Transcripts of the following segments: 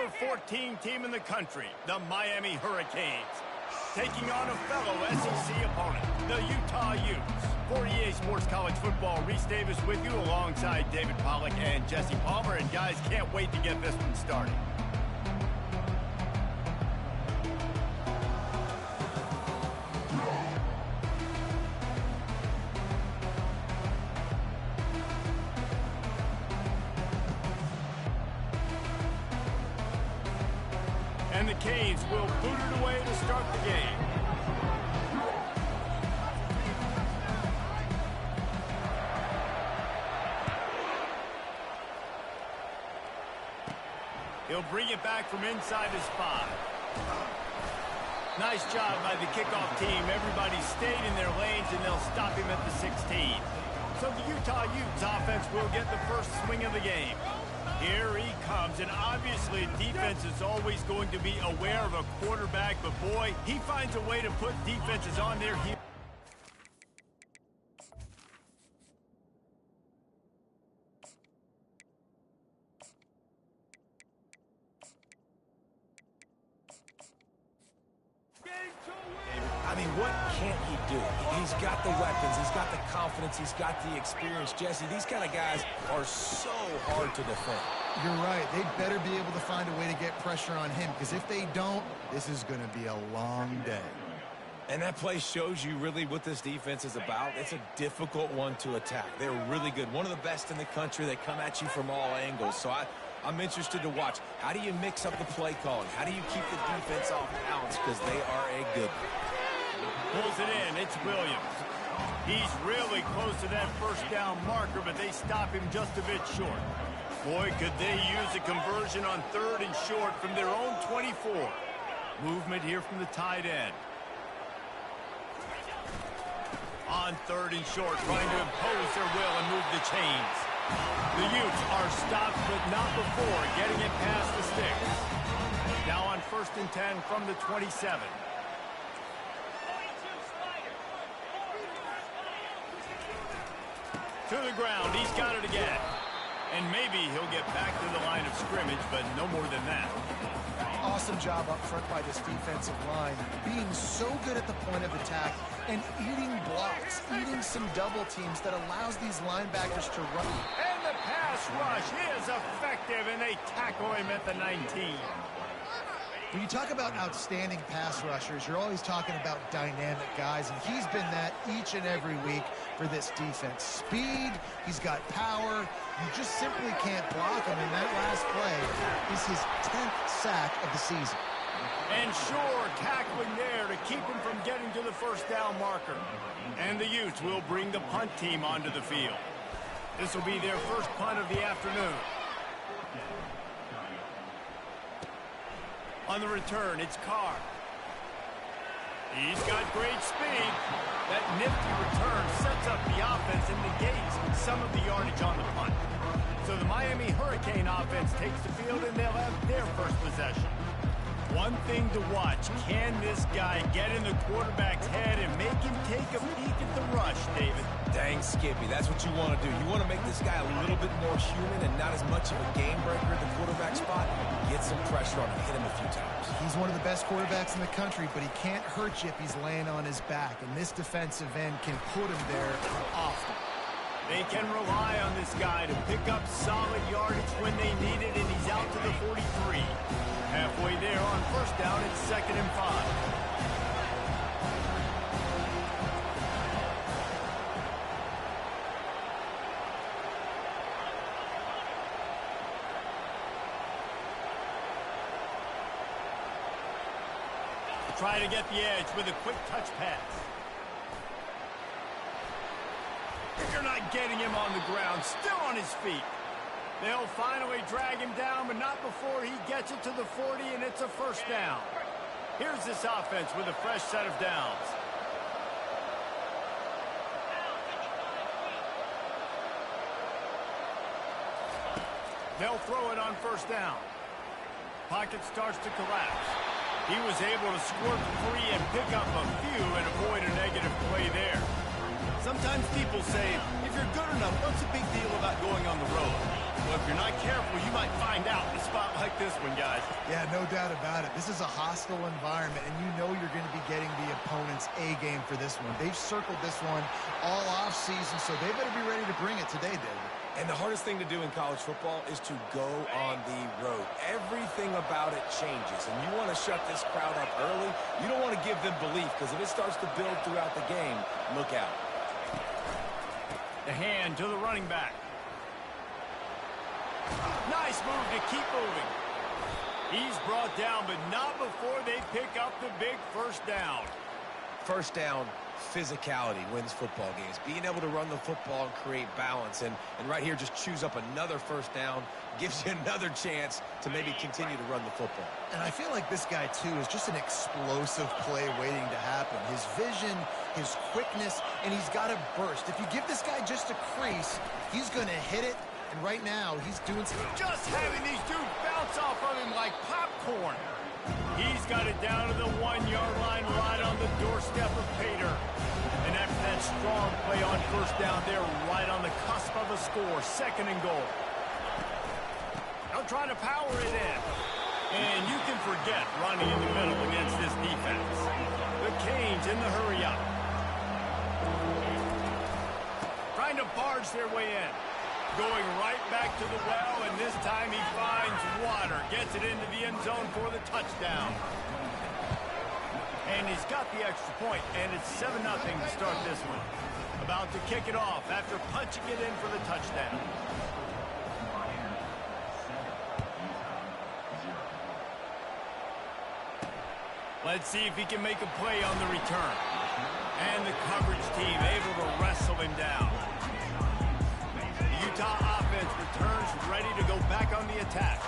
number 14 team in the country, the Miami Hurricanes, taking on a fellow SEC opponent, the Utah Utes. For EA Sports College Football, Reese Davis with you alongside David Pollack and Jesse Palmer. And guys, can't wait to get this one started. And the Canes will boot it away to start the game. He'll bring it back from inside his 5. Nice job by the kickoff team. Everybody stayed in their lanes, and they'll stop him at the 16. So the Utah Utes offense will get the first swing of the game. Here he comes, and obviously defense is always going to be aware of a quarterback, but boy, he finds a way to put defenses on their heels. I mean, what can't he do? He's got the weapons, he's got the confidence, he's got the experience. Jesse, these kind of guys are so hard to defend. You're right. They better be able to find a way to get pressure on him, because if they don't, this is going to be a long day. And that play shows you really what this defense is about. It's a difficult one to attack. They're really good. One of the best in the country. They come at you from all angles. So I'm interested to watch. How do you mix up the play calling? How do you keep the defense off balance? Because they are a good one. Pulls it in. It's Williams. He's really close to that first down marker, but they stop him just a bit short. Boy, could they use a conversion on 3rd and short from their own 24. Movement here from the tight end. On 3rd and short, trying to impose their will and move the chains. The Utes are stopped, but not before getting it past the sticks. Now on 1st and 10 from the 27. To the ground, he's got it again. And maybe he'll get back to the line of scrimmage, but no more than that. Awesome job up front by this defensive line, being so good at the point of attack and eating blocks, eating some double teams that allows these linebackers to run. And the pass rush is effective, and they tackle him at the 19. When you talk about outstanding pass rushers, you're always talking about dynamic guys, and he's been that each and every week for this defense. Speed, he's got power. You just simply can't block him, and that last play is his 10th sack of the season. And sure, tackling there to keep him from getting to the first down marker. And the Utes will bring the punt team onto the field. This will be their first punt of the afternoon. On the return, it's Carr. He's got great speed. That nifty return sets up the offense and negates some of the yardage on the punt. So the Miami Hurricane offense takes the field, and they'll have their first possession. One thing to watch, can this guy get in the quarterback's head and make him take a peek at the rush, David? Dang, Skippy, that's what you want to do. You want to make this guy a little bit more human and not as much of a game breaker at the quarterback spot. Get some pressure on him, hit him a few times. He's one of the best quarterbacks in the country, but he can't hurt you if he's laying on his back, and this defensive end can put him there often. They can rely on this guy to pick up solid yardage when they need it, and he's out to the 43. Halfway there on first down, it's 2nd and 5. Try to get the edge with a quick touch pass. They're not getting him on the ground, still on his feet. They'll finally drag him down, but not before he gets it to the 40, and it's a first down. Here's this offense with a fresh set of downs. They'll throw it on first down. Pocket starts to collapse. He was able to squirt free and pick up a few and avoid a negative play there. Sometimes people say, if you're good enough, what's the big deal about going on the road? Well, if you're not careful, you might find out in a spot like this one, guys. Yeah, no doubt about it. This is a hostile environment, and you know you're going to be getting the opponent's A game for this one. They've circled this one all off-season, so they better be ready to bring it today, David. And the hardest thing to do in college football is to go on the road. Everything about it changes, and you want to shut this crowd up early. You don't want to give them belief, because if it starts to build throughout the game, look out. The hand to the running back. Nice move to keep moving. He's brought down, but not before they pick up the big first down. First down, physicality wins football games. Being able to run the football and create balance. And right here, just choose up another first down, gives you another chance to maybe continue to run the football. And I feel like this guy, too, is just an explosive play waiting to happen. His vision, his quickness, and he's got a burst. If you give this guy just a crease, he's going to hit it. And right now, he's doing some... Just having these dudes bounce off of him like popcorn. He's got it down to the 1-yard line right on the doorstep of Pater. And after that strong play on first down, they're right on the cusp of a score. 2nd and goal. They'll try to power it in. And you can forget running in the middle against this defense. The Canes in the hurry-up. Trying to barge their way in. Going right back to the well, and this time he finds water. Gets it into the end zone for the touchdown. And he's got the extra point, and it's 7-0 to start this one. About to kick it off after punching it in for the touchdown. Let's see if he can make a play on the return. And the coverage team able to wrestle him down. Utah offense returns ready to go back on the attack.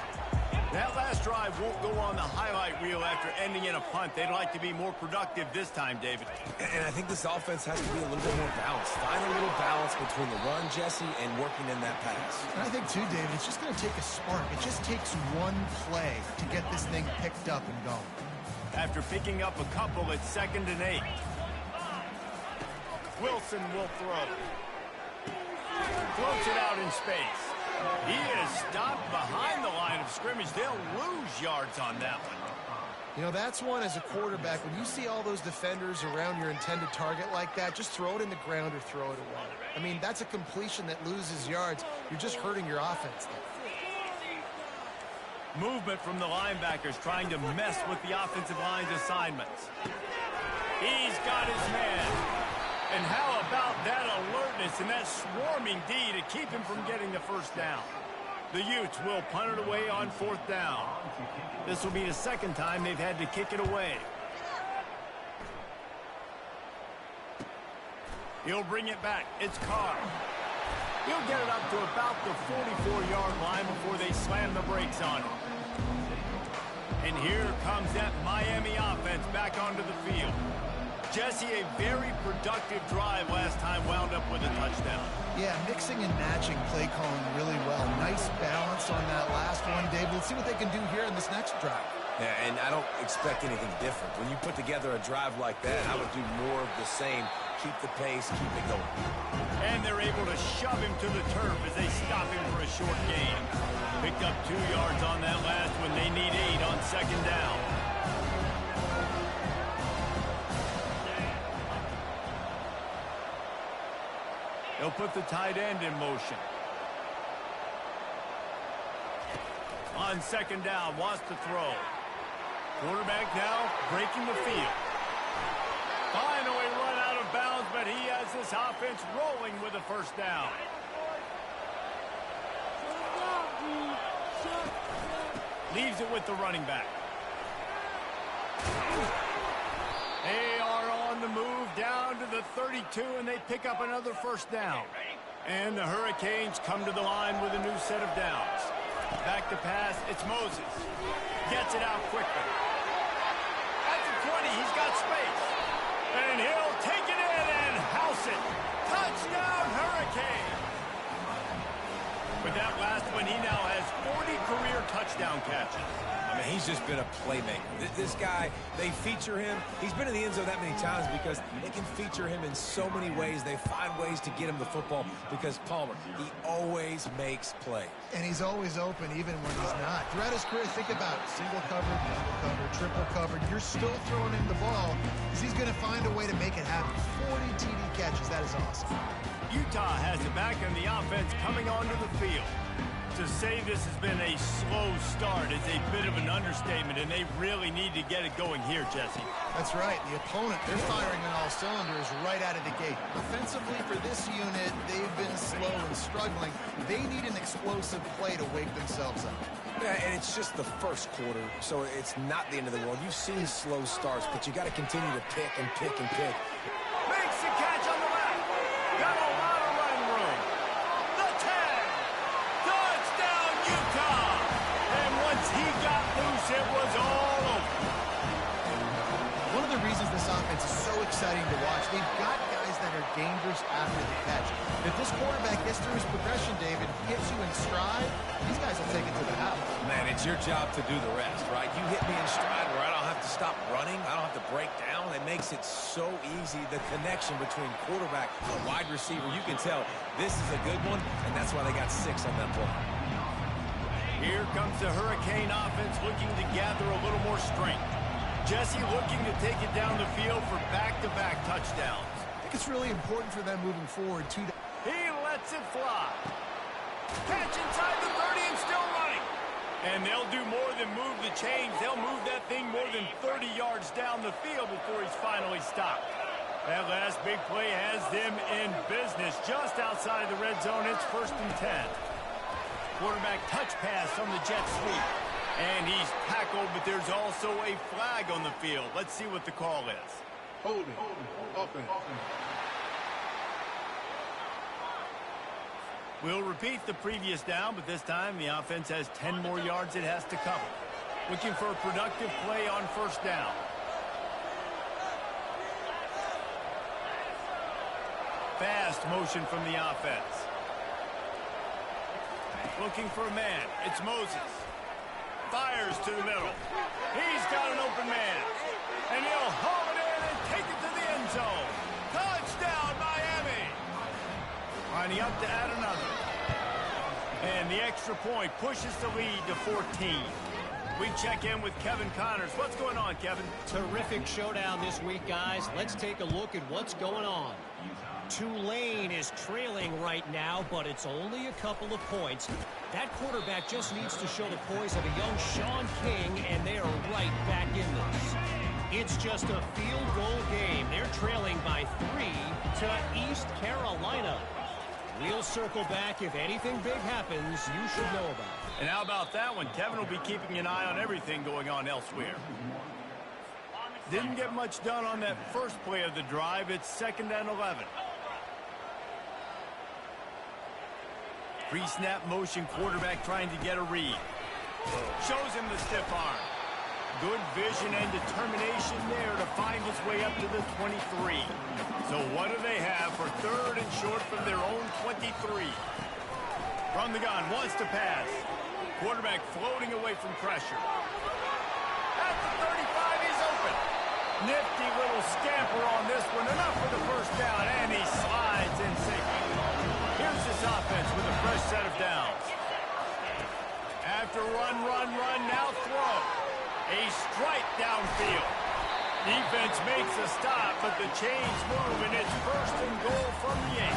That last drive won't go on the highlight reel after ending in a punt. They'd like to be more productive this time, David. And I think this offense has to be a little bit more balanced. Find a little balance between the run, Jesse, and working in that pass. And I think, too, David, it's just going to take a spark. It just takes one play to get this thing picked up and going. After picking up a couple at 2nd and 8. Wilson will throw. Floats it out in space. He is stopped behind the line of scrimmage. They'll lose yards on that one. You know, that's one as a quarterback. When you see all those defenders around your intended target like that, just throw it in the ground or throw it away. I mean, that's a completion that loses yards. You're just hurting your offense there. Movement from the linebackers trying to mess with the offensive line's assignments. He's got his man. And how about that alertness and that swarming D to keep him from getting the first down? The Utes will punt it away on 4th down. This will be the 2nd time they've had to kick it away. He'll bring it back. It's Carr. He'll get it up to about the 44-yard line before they slam the brakes on him. And here comes that Miami offense back onto the field. Jesse, a very productive drive last time wound up with a touchdown. Yeah, mixing and matching play calling really well. Nice balance on that last one, Dave. Let's see what they can do here in this next drive. Yeah, and I don't expect anything different. When you put together a drive like that, I would do more of the same. Keep the pace, keep it going. And they're able to shove him to the turf as they stop him for a short gain. Picked up 2 yards on that last one. They need 8 on 2nd down. They'll put the tight end in motion. On 2nd down, wants to throw. Quarterback now breaking the field. Finally run out of bounds, but he has this offense rolling with a first down. Leaves it with the running back. They are on the move down to the 32, and they pick up another first down. And the Hurricanes come to the line with a new set of downs. Back to pass, it's Moses. Gets it out quickly. At the 20, he's got space. And he'll take it in and house it. Touchdown, Hurricane. With that last one, he now has 40 career touchdown catches. A Man, he's just been a playmaker. This guy, they feature him. He's been in the end zone that many times because they can feature him in so many ways. They find ways to get him the football because Palmer, he always makes plays. And he's always open even when he's not. Throughout his career, think about it. Single covered, double covered, triple covered. You're still throwing him the ball because he's going to find a way to make it happen. 40 TD catches. That is awesome. Utah has it back in the offense coming onto the field. To say this has been a slow start is a bit of an understatement, and they really need to get it going here, Jesse. That's right. The opponent, they're firing on all cylinders right out of the gate. Offensively, for this unit, they've been slow and struggling. They need an explosive play to wake themselves up. Yeah, and it's just the first quarter, so it's not the end of the world. You've seen slow starts, but you got to continue to pick and pick and pick. Makes the catch on the left. Got a lot of running room. The 10. Touchdown, Utah. And once he got loose, it was all over. One of the reasons this offense is so exciting to watch, they've got guys that are dangerous after the catch. If this quarterback gets through his progression, David, hits you in stride, these guys will take it to the house. Man, it's your job to do the rest, right? You hit me in stride where I don't have to stop running. I don't have to break down. It makes it so easy. The connection between quarterback and wide receiver, you can tell this is a good one, and that's why they got 6 on that play. Here comes the Hurricane offense looking to gather a little more strength. Jesse looking to take it down the field for back-to-back touchdowns. I think it's really important for them moving forward, too. He lets it fly. Catch inside the 30 and still running. And they'll do more than move the chains. They'll move that thing more than 30 yards down the field before he's finally stopped. That last big play has them in business just outside the red zone. It's 1st and 10. Quarterback touch pass on the jet sweep. And he's tackled, but there's also a flag on the field. Let's see what the call is. Holding. Offense. We'll repeat the previous down, but this time the offense has 10 more yards it has to cover. Looking for a productive play on 1st down. Fast motion from the offense. Looking for a man. It's Moses. Fires to the middle. He's got an open man. And he'll haul it in and take it to the end zone. Touchdown, Miami. Lining up to add another. And the extra point pushes the lead to 14. We check in with Kevin Connors. What's going on, Kevin? Terrific showdown this week, guys. Let's take a look at what's going on. Tulane is trailing right now, but it's only a couple of points. That quarterback just needs to show the poise of a young Sean King, and they are right back in this. It's just a field goal game. They're trailing by 3 to East Carolina. We'll circle back. If anything big happens, you should know about it. And how about that one? Kevin will be keeping an eye on everything going on elsewhere. Didn't get much done on that first play of the drive. It's 2nd and 11. Pre-snap motion, quarterback trying to get a read. Shows him the stiff arm. Good vision and determination there to find his way up to the 23. So what do they have for 3rd and short from their own 23? From the gun, wants to pass. Quarterback floating away from pressure. At the 35, he's open. Nifty little scamper on this one. Enough for the 1st down, and he slides in safely. Here's this offense with a fresh set of downs. After run, now throw. A strike downfield. Defense makes a stop, but the chains move, and it's 1st and goal from the 8.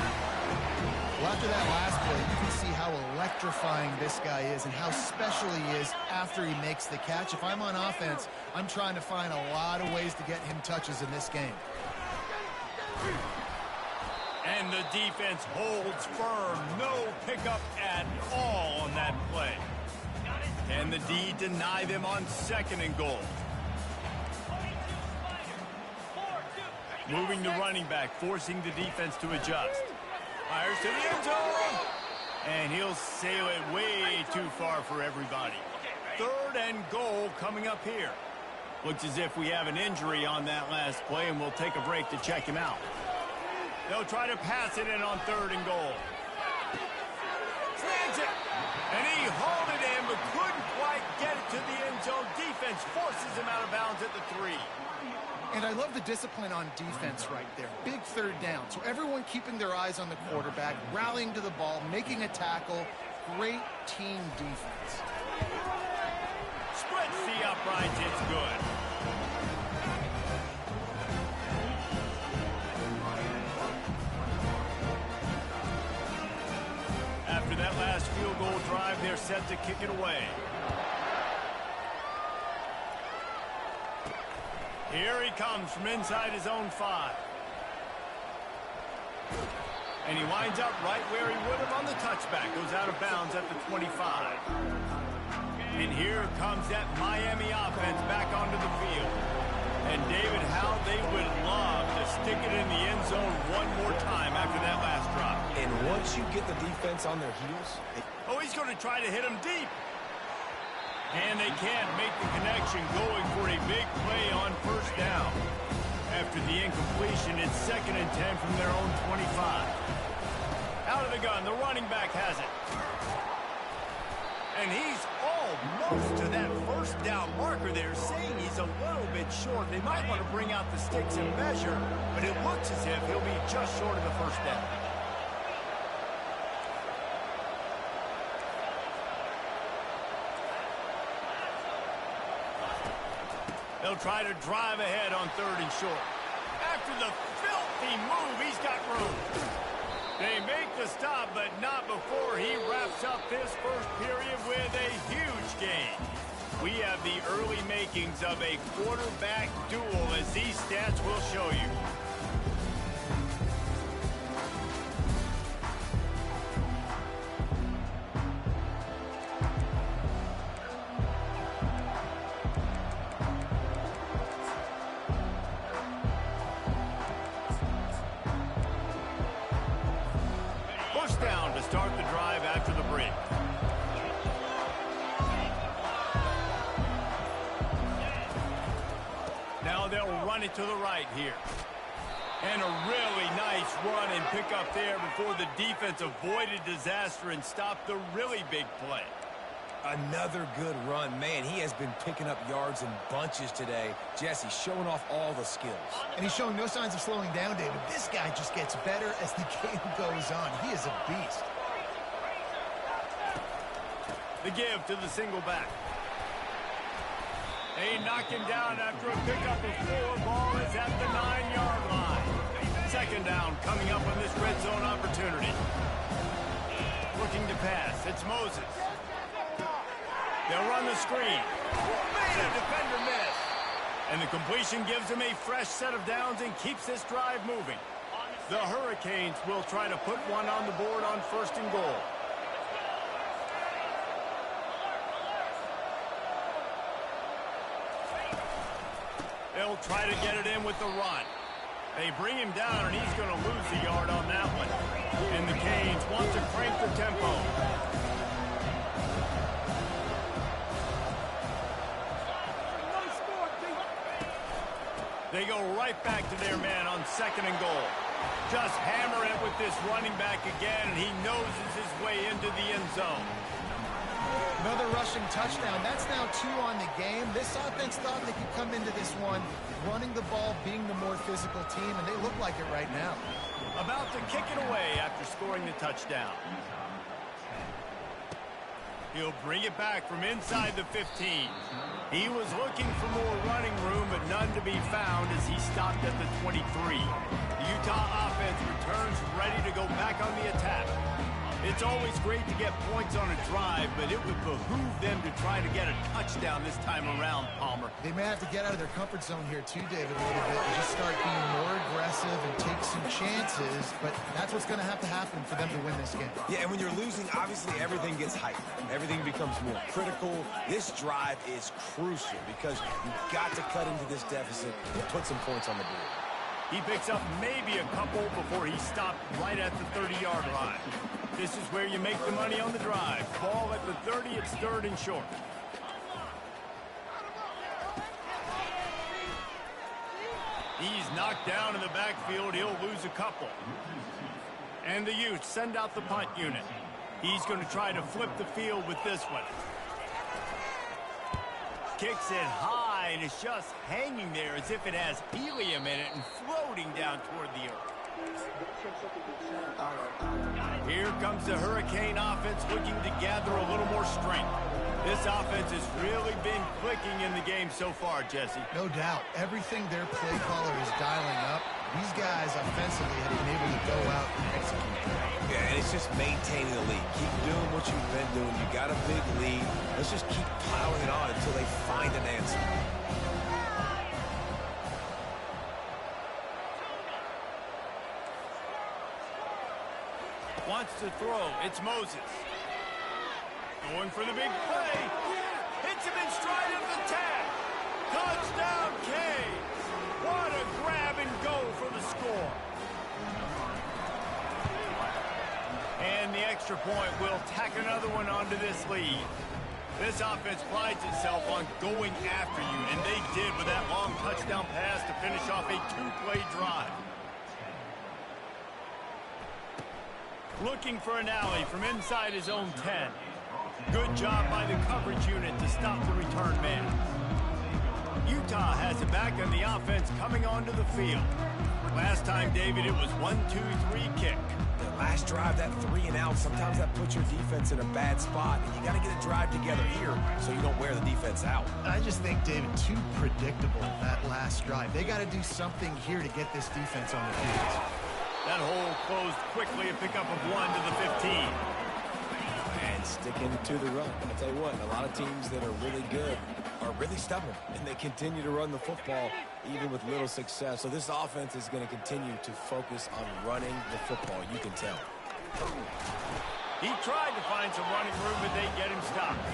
Well, after that last play, you can see how electrifying this guy is and how special he is after he makes the catch. If I'm on offense, I'm trying to find a lot of ways to get him touches in this game. And the defense holds firm. No pickup at all on that play. Can the D deny them on 2nd and goal? Moving the running back, forcing the defense to adjust. Fires to the end zone. And he'll sail it way too far for everybody. 3rd and goal coming up here. Looks as if we have an injury on that last play, and we'll take a break to check him out. They'll try to pass it in on 3rd and goal. Slants it. And he hauled it in, but couldn't quite get it to the end zone. defense forces him out of bounds at the 3. And I love the discipline on defense right there. Big third down. So everyone keeping their eyes on the quarterback, rallying to the ball, making a tackle. Great team defense. Splits the uprights. It's good. After that last field goal drive, they're set to kick it away. Here he comes from inside his own 5. And he winds up right where he would have on the touchback. Goes out of bounds at the 25. And here comes that Miami offense back onto the field. And David, how they would love to stick it in the end zone one more time after that last drop. And once you get the defense on their heels... Oh, he's going to try to hit him deep. And they can't make the connection, going for a big play on first down. After the incompletion, it's 2nd and 10 from their own 25. Out of the gun, the running back has it. And he's almost to that first down marker there, saying he's a little bit short. They might want to bring out the sticks and measure, but it looks as if he'll be just short of the first down. They'll try to drive ahead on 3rd and short. After the filthy move, he's got room. They make the stop, but not before he wraps up this first period with a huge gain. We have the early makings of a quarterback duel, as these stats will show you. Down to start the drive after the break. Now they'll run it to the right here. And a really nice run and pick up there before the defense avoided disaster and stopped the really big play. Another good run. Man, he has been picking up yards in bunches today. Jesse showing off all the skills. And he's showing no signs of slowing down, David. This guy just gets better as the game goes on. He is a beast. The give to the single back. They knock him down after a pickup of 4. Ball is at the 9-yard line. 2nd down coming up on this red zone opportunity. Looking to pass. It's Moses. They'll run the screen. Made a defender miss. And the completion gives him a fresh set of downs and keeps this drive moving. The Hurricanes will try to put one on the board on 1st and goal. They'll try to get it in with the run. They bring him down, and he's going to lose a yard on that one. And the Canes want to crank the tempo. They go right back to their man on 2nd and goal. Just hammer it with this running back again, and he noses his way into the end zone. Another rushing touchdown. That's now 2 on the game. This offense thought they could come into this one running the ball, being the more physical team, and they look like it right now. About to kick it away after scoring the touchdown. He'll bring it back from inside the 15. He was looking for more running room, but none to be found as he stopped at the 23. The Utah offense returns ready to go back on the attack. It's always great to get points on a drive, but it would behoove them to try to get a touchdown this time around, Palmer. They may have to get out of their comfort zone here too, David, a little bit, and just start being more aggressive and take some chances, but that's what's going to have to happen for them to win this game. Yeah, and when you're losing, obviously everything gets heightened. Everything becomes more critical. This drive is crucial because you've got to cut into this deficit and put some points on the board. He picks up maybe a couple before he stopped right at the 30-yard line. This is where you make the money on the drive. Ball at the 30, it's 3rd and short. He's knocked down in the backfield. He'll lose a couple. And the Utes send out the punt unit. He's going to try to flip the field with this one. kicks it high, and it's just hanging there as if it has helium in it and floating down toward the earth. Here comes the Hurricane offense looking to gather a little more strength. This offense has really been clicking in the game so far, Jesse. No doubt. Everything their play caller is dialing up, these guys offensively have been able to go out and execute. Yeah, and it's just maintaining the lead. Keep doing what you've been doing. You got a big lead. Let's just keep piling it on until they find an answer. Wants to throw. It's Moses. Going for the big play. Hits him in stride of the tag. Touchdown, Canes. What a grab and go for the score. And the extra point will tack another one onto this lead. This offense prides itself on going after you, and they did with that long touchdown pass to finish off a two-play drive. Looking for an alley from inside his own 10. Good job by the coverage unit to stop the return man. Utah has it back on the offense coming onto the field. Last time, David, it was 1-2-3 kick. The last drive, that 3 and out, sometimes that puts your defense in a bad spot. And you got to get a drive together here so you don't wear the defense out. I just think, David, too predictable that last drive. They got to do something here to get this defense on the field. That hole closed quickly, a pickup of 1 to the 15. And sticking to the run. I'll tell you what, a lot of teams that are really good are really stubborn, and they continue to run the football even with little success. So this offense is going to continue to focus on running the football, you can tell. He tried to find some running room, but they get him stopped.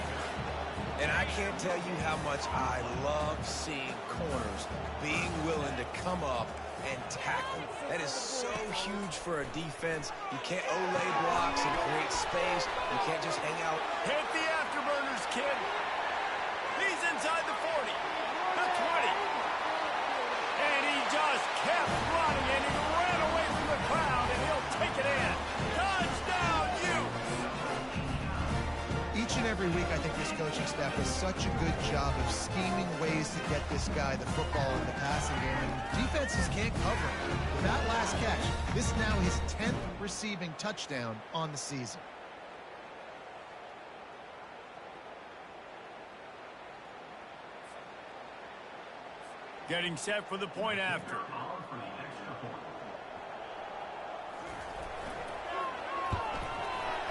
And I can't tell you how much I love seeing corners being willing to come up and tackle. That is so huge for a defense. You can't olay blocks and create space. You can't just hang out. Hit the afterburners, kid. He's inside the 40, the 20. And he just kept running, and he ran away from the crowd, and he'll take it in. Touchdown, Utes! Each and every week, I think this coaching staff does such a good job of scheming ways to get this guy the football in the passing game, and defenses can't cover him. With that last catch, this is now his 10th receiving touchdown on the season. Getting set for the point after.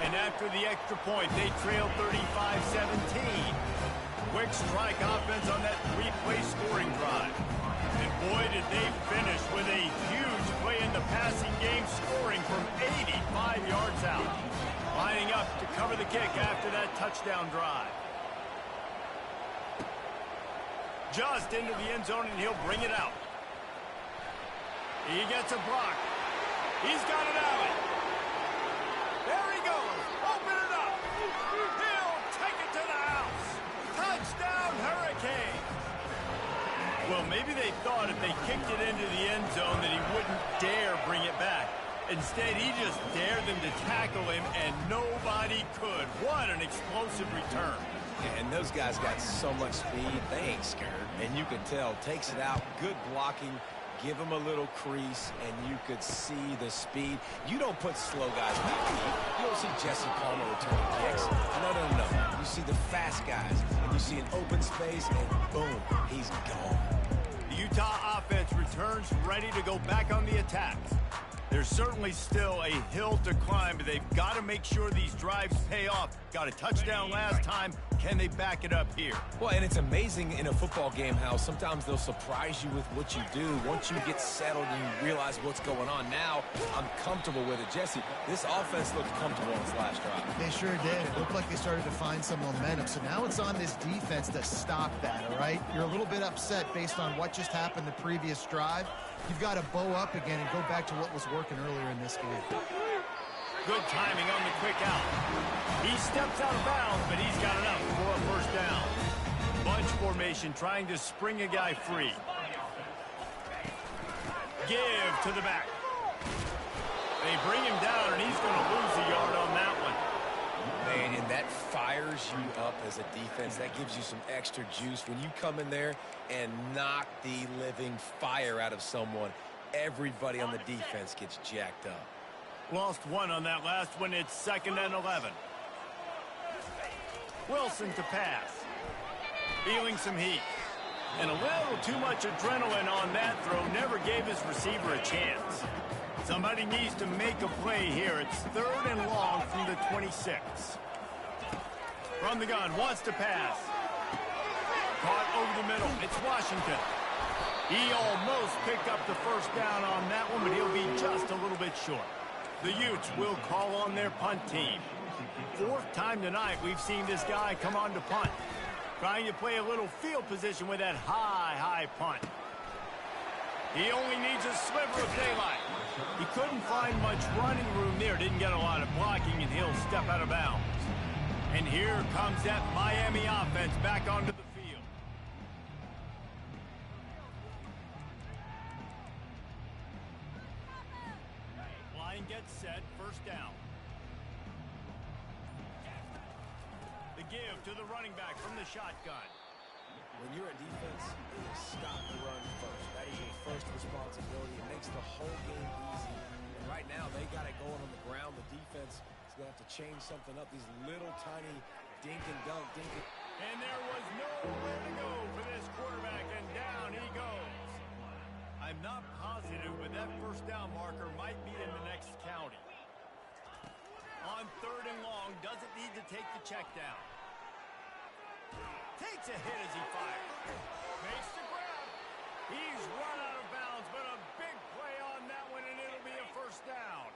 And after the extra point, they trail 35-17. Quick strike offense on that three-play scoring drive. And boy, did they finish with a huge play in the passing game, scoring from 85 yards out. Lining up to cover the kick after that touchdown drive. Just into the end zone, and he'll bring it out. He gets a block. He's got it out. There he goes. Open it up. He'll take it to the house. Touchdown, Hurricane. Well, maybe they thought if they kicked it into the end zone that he wouldn't dare bring it back. Instead, he just dared them to tackle him, and nobody could. What an explosive return. And those guys got so much speed, they ain't scared. And you can tell, takes it out, good blocking, give him a little crease, and you could see the speed. You don't put slow guys back. You don't see Jesse Palmer returning kicks. No. You see the fast guys, and you see an open space, and boom, he's gone. The Utah offense returns ready to go back on the attack. There's certainly still a hill to climb, but they've got to make sure these drives pay off. Got a touchdown last time. Can they back it up here? Well, and it's amazing in a football game how sometimes they'll surprise you with what you do. Once you get settled and you realize what's going on, now I'm comfortable with it. Jesse, this offense looked comfortable on this last drive. They sure did. It looked like they started to find some momentum. So now it's on this defense to stop that, all right? You're a little bit upset based on what just happened the previous drive. You've got to bow up again and go back to what was working earlier in this game. Good timing on the quick out. He steps out of bounds, but he's got enough for a first down. Bunch formation trying to spring a guy free. Give to the back. They bring him down, and he's going to lose a yard on that one. They And that fires you up as a defense. That gives you some extra juice. When you come in there and knock the living fire out of someone, everybody on the defense gets jacked up. Lost one on that last one. It's 2nd and 11. Wilson to pass. Feeling some heat. And a little too much adrenaline on that throw. Never gave his receiver a chance. Somebody needs to make a play here. It's 3rd and long from the 26. From the gun, wants to pass. Caught over the middle. It's Washington. He almost picked up the first down on that one, but he'll be just a little bit short. The Utes will call on their punt team. 4th time tonight we've seen this guy come on to punt. Trying to play a little field position with that high punt. He only needs a sliver of daylight. He couldn't find much running room there. Didn't get a lot of blocking, and he'll step out of bounds. And here comes that Miami offense back onto the field. Line gets set, 1st down. The give to the running back from the shotgun. When you're a defense, you stop the run first. That is your first responsibility. It makes the whole game easy. And right now, they got it going on the ground. The defense is going to have to change something up. These little tiny dink and dunk, dink and... And there was nowhere to go for this quarterback, and down he goes. I'm not positive, but that 1st down marker might be in the next county. On 3rd and long, doesn't need to take the check down. Takes a hit as he fires. Makes the grab. He's run out of bounds, but a big play on that one, and it'll be a 1st down.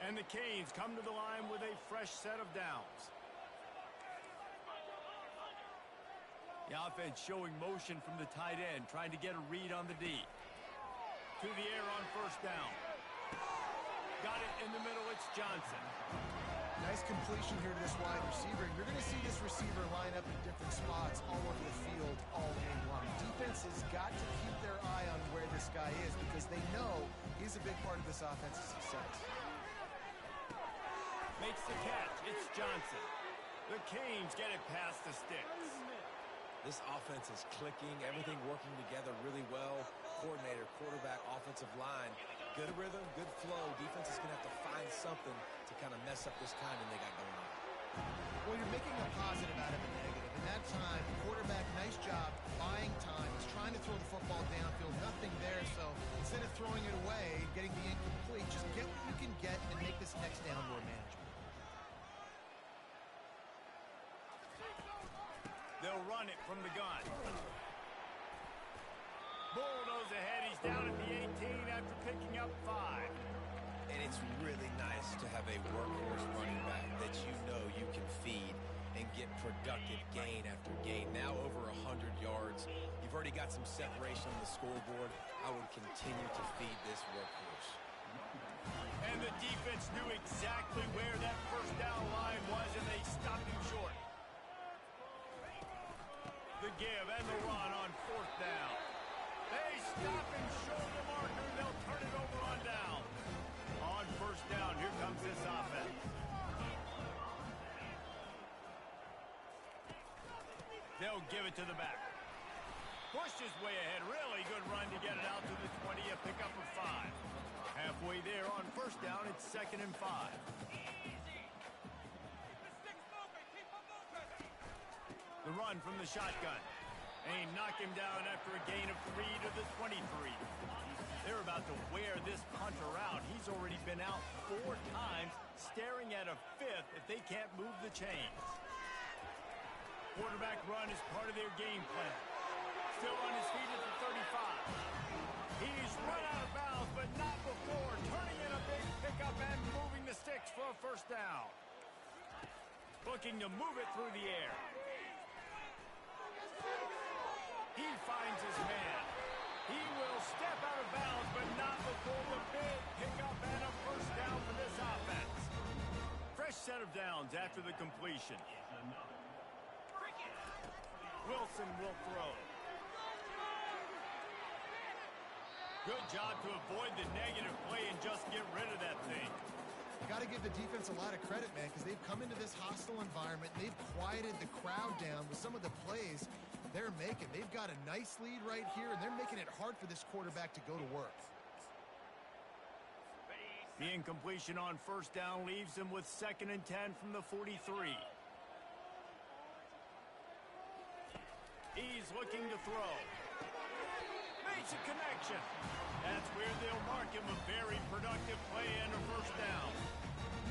And the Canes come to the line with a fresh set of downs. The offense showing motion from the tight end, trying to get a read on the D. To the air on 1st down. Got it in the middle, it's Johnson. Nice completion here to this wide receiver. You're going to see this receiver line up in different spots all over the field all game long. Defense has got to keep their eye on where this guy is because they know he's a big part of this offense's success. Makes the catch. It's Johnson. The Canes get it past the sticks. This offense is clicking, everything working together really well. Coordinator, quarterback, offensive line. Good rhythm, good flow. Defense is going to have to find something to kind of mess up this timing they got going on. Well, you're making a positive out of a negative. In that time, quarterback, nice job, buying time. He's trying to throw the football downfield, nothing there. So instead of throwing it away, getting the incomplete, just get what you can get and make this next down more manageable. They'll run it from the gun. Bulldoze ahead. He's down at the 18 after picking up 5. And it's really nice to have a workhorse running back that you know you can feed and get productive gain after gain. Now over 100 yards. You've already got some separation on the scoreboard. I would continue to feed this workhorse. And the defense knew exactly where that 1st down line was, and they stopped him short. The give and the run on 4th down. They stop and show the marker. They'll turn it over on down. On 1st down, here comes this offense. They'll give it to the back. Pushed his way ahead. Really good run to get it out to the 20. A pickup of 5. Halfway there on 1st down, it's 2nd and 5. The run from the shotgun. And he knocked him down after a gain of 3 to the 23. They're about to wear this punter out. He's already been out 4 times, staring at a 5th if they can't move the chains. Quarterback run is part of their game plan. Still on his feet at the 35. He's run out of bounds, but not before. Turning in a big pickup and moving the sticks for a 1st down. Looking to move it through the air. He finds his man. He will step out of bounds, but not before the big pickup and a 1st down for this offense. Fresh set of downs after the completion. Wilson will throw. Good job to avoid the negative play and just get rid of that thing. got to give the defense a lot of credit, man, because they've come into this hostile environment. They've quieted the crowd down with some of the plays they're making. They've got a nice lead right here, and they're making it hard for this quarterback to go to work. The incompletion on first down leaves them with 2nd and 10 from the 43. He's looking to throw. Makes a connection. That's where they'll mark him a very productive play and a first down.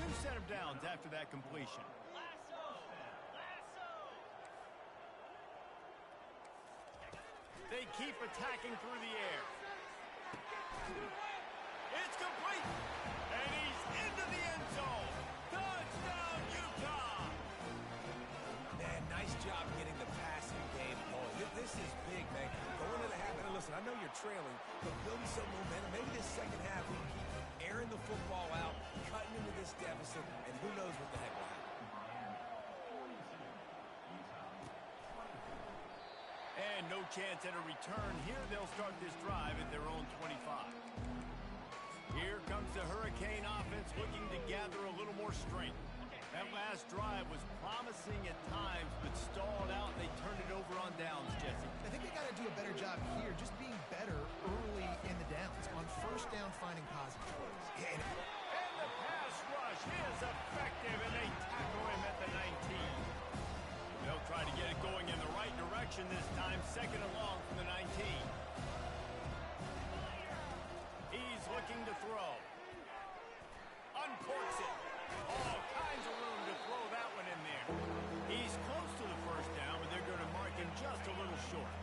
New set of downs after that completion. They keep attacking through the air. It's complete. And he's into the end zone. Touchdown, Utah. Man, nice job getting the passing game going. This is big, man. Going into the half, and listen, I know you're trailing, but building some momentum. Maybe this second half, we can keep airing the football out, cutting into this deficit, and who knows what the heck will happen. And no chance at a return. Here they'll start this drive at their own 25. Here comes the Hurricane offense looking to gather a little more strength. That last drive was promising at times, but stalled out. They turned it over on downs, Jesse. I think they got to do a better job here, just being better early in the downs. On first down, finding positive plays. And the pass rush is effective, and they tackle him at the 19. They'll try to get it going in the right direction this time, 2nd and long from the 19. He's looking to throw. Uncorks it. All kinds of room to throw that one in there. He's close to the first down, but they're going to mark him just a little short.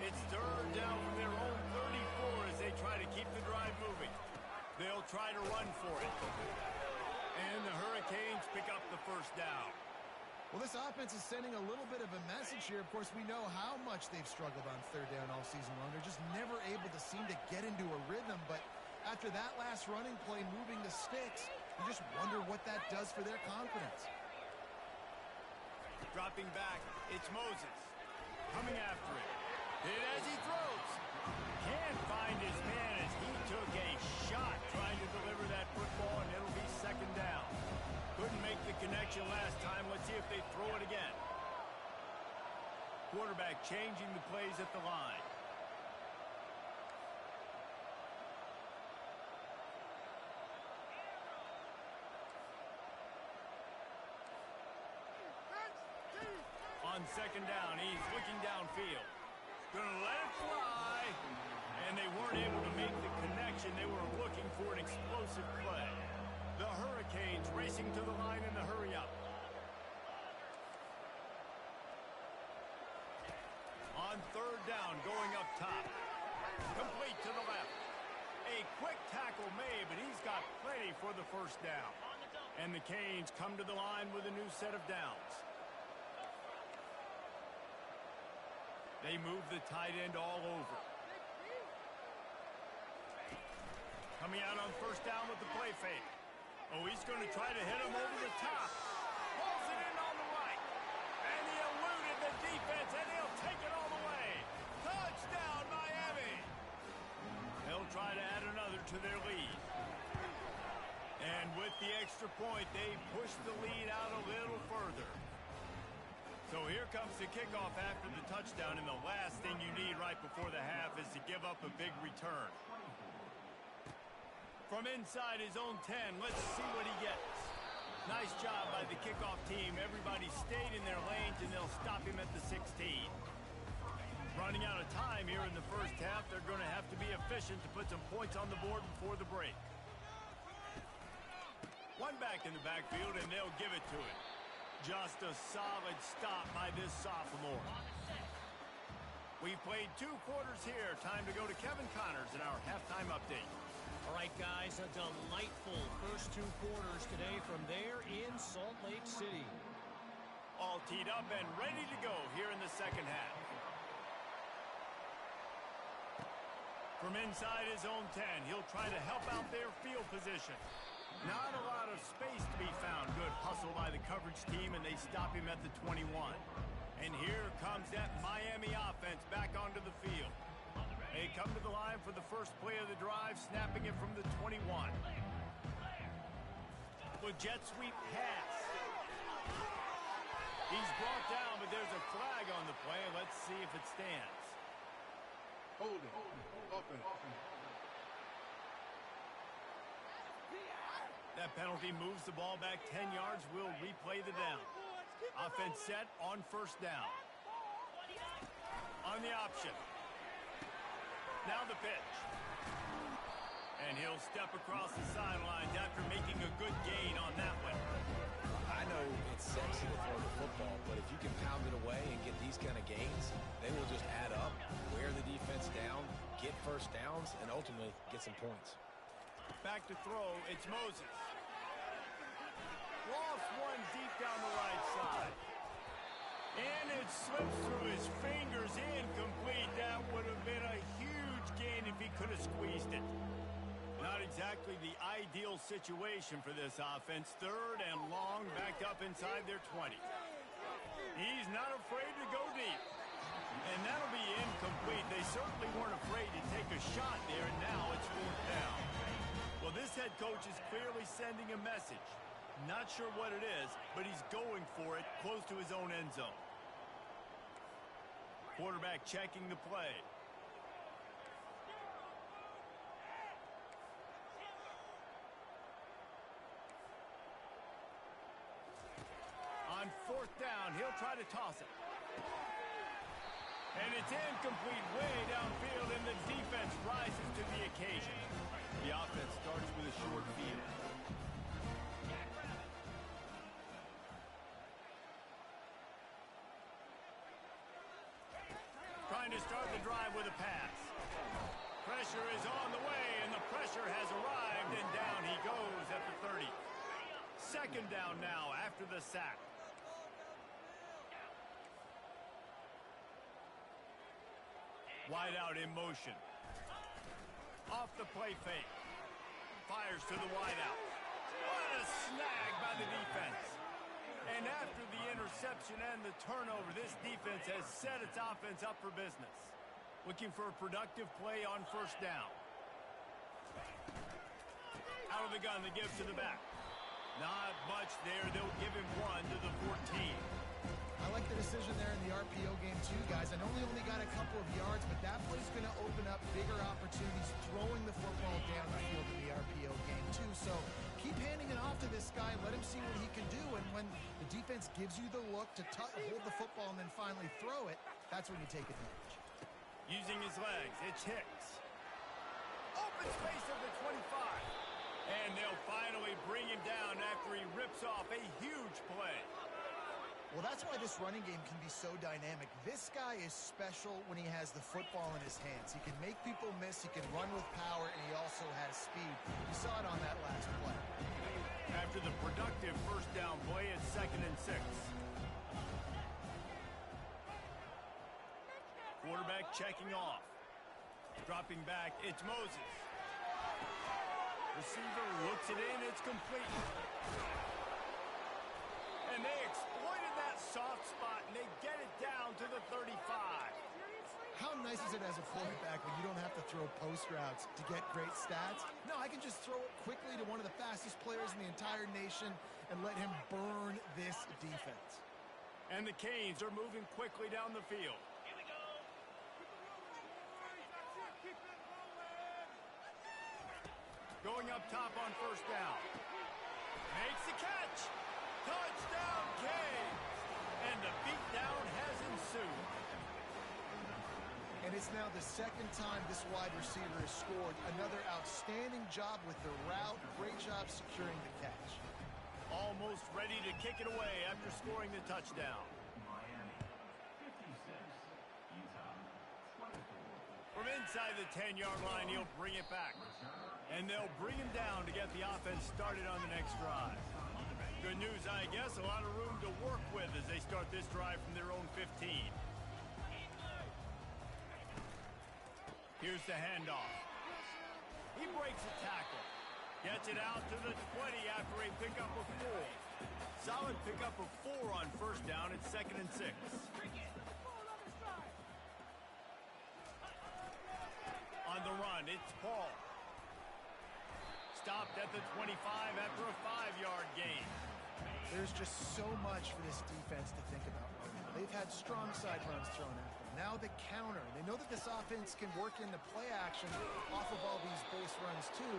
It's 3rd down from their own 34 as they try to keep the drive moving. They'll try to run for it. And the Hurricanes pick up the first down. Well, this offense is sending a little bit of a message here. Of course, we know how much they've struggled on 3rd down all season long. They're just never able to seem to get into a rhythm. But after that last running play, moving the sticks, you just wonder what that does for their confidence. Dropping back, it's Moses. Coming after it. Hit as he throws. Can't find his man as he took a shot trying to deliver that football, and it'll be 2nd down. Couldn't make the connection last time. Let's see if they throw it again. Quarterback changing the plays at the line. On 2nd down, he's looking downfield. Gonna let it fly. And they weren't able to make the connection. They were looking for an explosive play. The Hurricanes racing to the line in the hurry-up. On 3rd down, going up top. Complete to the left. A quick tackle made, but he's got plenty for the first down. And the Canes come to the line with a new set of downs. They move the tight end all over. Coming out on first down with the play fake. Oh, he's going to try to hit him over the top. Pulls it in on the right. And he eluded the defense, and he'll take it all the way. Touchdown, Miami. They'll try to add another to their lead. And with the extra point, they push the lead out a little further. So here comes the kickoff after the touchdown, and the last thing you need right before the half is to give up a big return. From inside his own 10, let's see what he gets. Nice job by the kickoff team. Everybody stayed in their lanes, and they'll stop him at the 16. Running out of time here in the first half, they're going to have to be efficient to put some points on the board before the break. One back in the backfield, and they'll give it to him. Just a solid stop by this sophomore. We played 2 quarters here. Time to go to Kevin Connors in our halftime update. All right, guys, a delightful first 2 quarters today from there in Salt Lake City. All teed up and ready to go here in the second half. From inside his own 10, he'll try to help out their field position. Not a lot of space to be found. Good hustle by the coverage team, and they stop him at the 21. And here comes that Miami offense back onto the field. They come to the line for the first play of the drive, snapping it from the 21. will jet sweep pass. He's brought down, but there's a flag on the play. Let's see if it stands. Holding. Offense. That penalty moves the ball back 10 yards. We'll replay the down. Offense set on first down. On the option. Now the pitch. And he'll step across the sidelines after making a good gain on that one. I know it's sexy to throw the football, but if you can pound it away and get these kind of gains, they will just add up, wear the defense down, get first downs, and ultimately get some points. Back to throw, it's Moses. Lost one deep down the right side. And it slips through his fingers, incomplete. That would have been a huge gain if he could have squeezed it. Not exactly the ideal situation for this offense. Third and long, backed up inside their 20. He's not afraid to go deep. And that'll be incomplete. They certainly weren't afraid to take a shot there, and now it's fourth down. Well, this head coach is clearly sending a message. Not sure what it is, but he's going for it close to his own end zone. Quarterback checking the play. On fourth down, he'll try to toss it. And it's incomplete way downfield, and the defense rises to the occasion. The offense starts with a short field. Trying to start the drive with a pass. Pressure is on the way, and the pressure has arrived, and down he goes at the 30. Second down now after the sack. Wide out in motion. Off the play fake. Fires to the wide out. What a snag by the defense. And after the interception and the turnover, this defense has set its offense up for business. Looking for a productive play on first down. Out of the gun, the give to the back. Not much there. They'll give him one to the 14. I like the decision there in the RPO game too, guys. I know he only got a couple of yards, but that play's going to open up bigger opportunities throwing the football down the field in the RPO game too. So keep handing it off to this guy. Let him see what he can do. And when the defense gives you the look to hold the football and then finally throw it, that's when you take advantage. Using his legs, it's Hicks. Open space at the 25. And they'll finally bring him down after he rips off a huge play. Well, that's why this running game can be so dynamic. This guy is special when he has the football in his hands. He can make people miss, he can run with power, and he also has speed. You saw it on that last play. After the productive first down play, it's 2nd and 6. Quarterback checking off. Dropping back, it's Moses. Receiver looks it in, it's complete. And they exploited that soft spot, and they get it down to the 35. How nice is it as a quarterback when you don't have to throw post routes to get great stats? No, I can just throw it quickly to one of the fastest players in the entire nation and let him burn this defense. And the Canes are moving quickly down the field. Here we go. Going up top on first down. Makes the catch. Touchdown, Canes! And the beatdown has ensued. And it's now the second time this wide receiver has scored. Another outstanding job with the route. Great job securing the catch. Almost ready to kick it away after scoring the touchdown. From inside the 10-yard line, he'll bring it back. And they'll bring him down to get the offense started on the next drive. Good news, I guess, a lot of room to work with as they start this drive from their own 15. Here's the handoff. He breaks a tackle. Gets it out to the 20 after a pickup of 4. Solid pickup of 4 on first down. It's 2nd and 6. On the run, it's Paul. stopped at the 25 after a 5-yard gain. There's just so much for this defense to think about right now. They've had strong side runs thrown at them. Now the counter. They know that this offense can work into play action off of all these base runs too.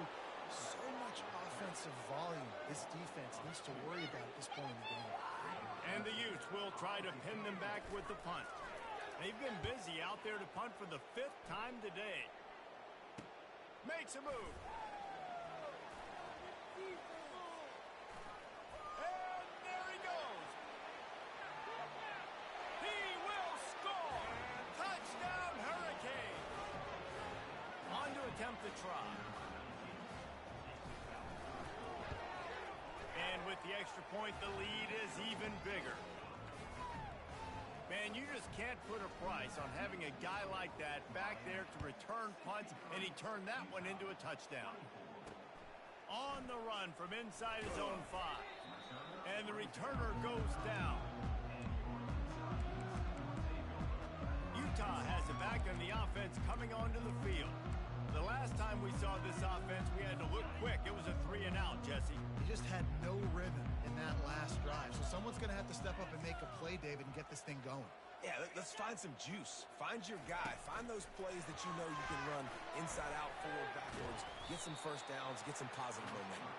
So much offensive volume this defense needs to worry about at this point in the game. And the Utes will try to pin them back with the punt. They've been busy out there to punt for the 5th time today. Makes a move. And there he goes. He will score. Touchdown, Hurricane. On to attempt the try. And with the extra point, the lead is even bigger. Man, you just can't put a price on having a guy like that back there to return punts, and he turned that one into a touchdown. On the run from inside his own 5. And the returner goes down. Utah has it back on the offense coming onto the field. The last time we saw this offense, we had to look quick. It was a 3-and-out, Jesse. They just had no rhythm in that last drive. So someone's going to have to step up and make a play, David, and get this thing going. Yeah, let's find some juice. Find your guy. Find those plays that you know you can run inside out, forward, backwards. Get some first downs. Get some positive momentum.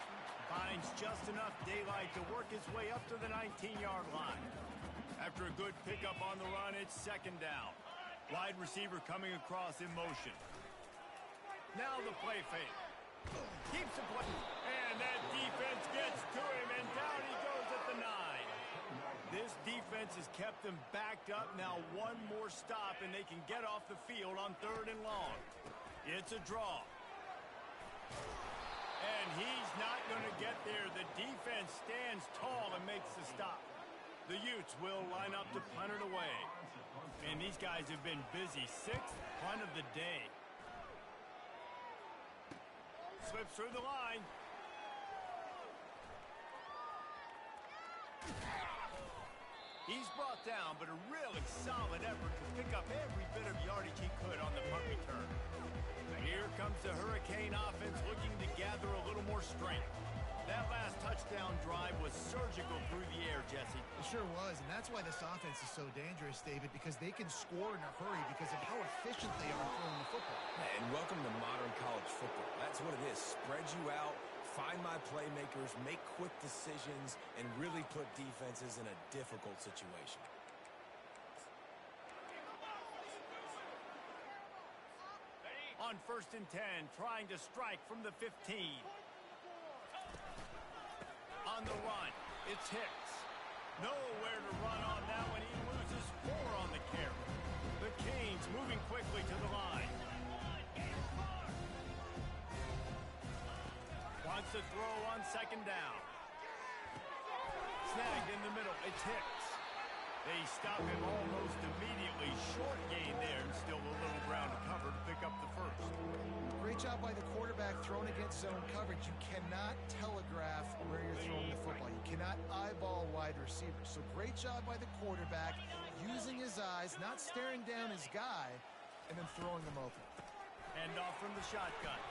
Finds just enough daylight to work his way up to the 19-yard line. After a good pickup on the run, it's 2nd down. Wide receiver coming across in motion. Now the play fake. Keeps the play. And that defense gets to him, and down he goes at the 9. This defense has kept them backed up. Now one more stop, and they can get off the field on 3rd and long. It's a draw. And he's not going to get there. The defense stands tall and makes the stop. The Utes will line up to punt it away. And these guys have been busy. 6th punt of the day. Slips through the line. He's brought down, but a really solid effort to pick up every bit of yardage he could on the punt return. Here comes the Hurricane offense looking to gather a little more strength. That last touchdown drive was surgical through the air, Jesse. It sure was, and that's why this offense is so dangerous, David, because they can score in a hurry because of how efficient they are throwing the football. And welcome to modern college football. That's what it is. Spread you out, find my playmakers, make quick decisions, and really put defenses in a difficult situation. On 1st and 10, trying to strike from the 15. On the run, it's Hicks. Nowhere to run on that one. He loses 4 on the carry. The Canes moving quickly to the line. Wants to throw on 2nd down. Snagged in the middle. It's Hicks. They stop him almost immediately. Short gain there, and still a little ground to cover to pick up the 1st. Great job by the quarterback thrown against zone coverage. You cannot telegraph where you're throwing the football. You cannot eyeball wide receivers. So great job by the quarterback using his eyes, not staring down his guy, and then throwing them open. Hand off from the shotgun.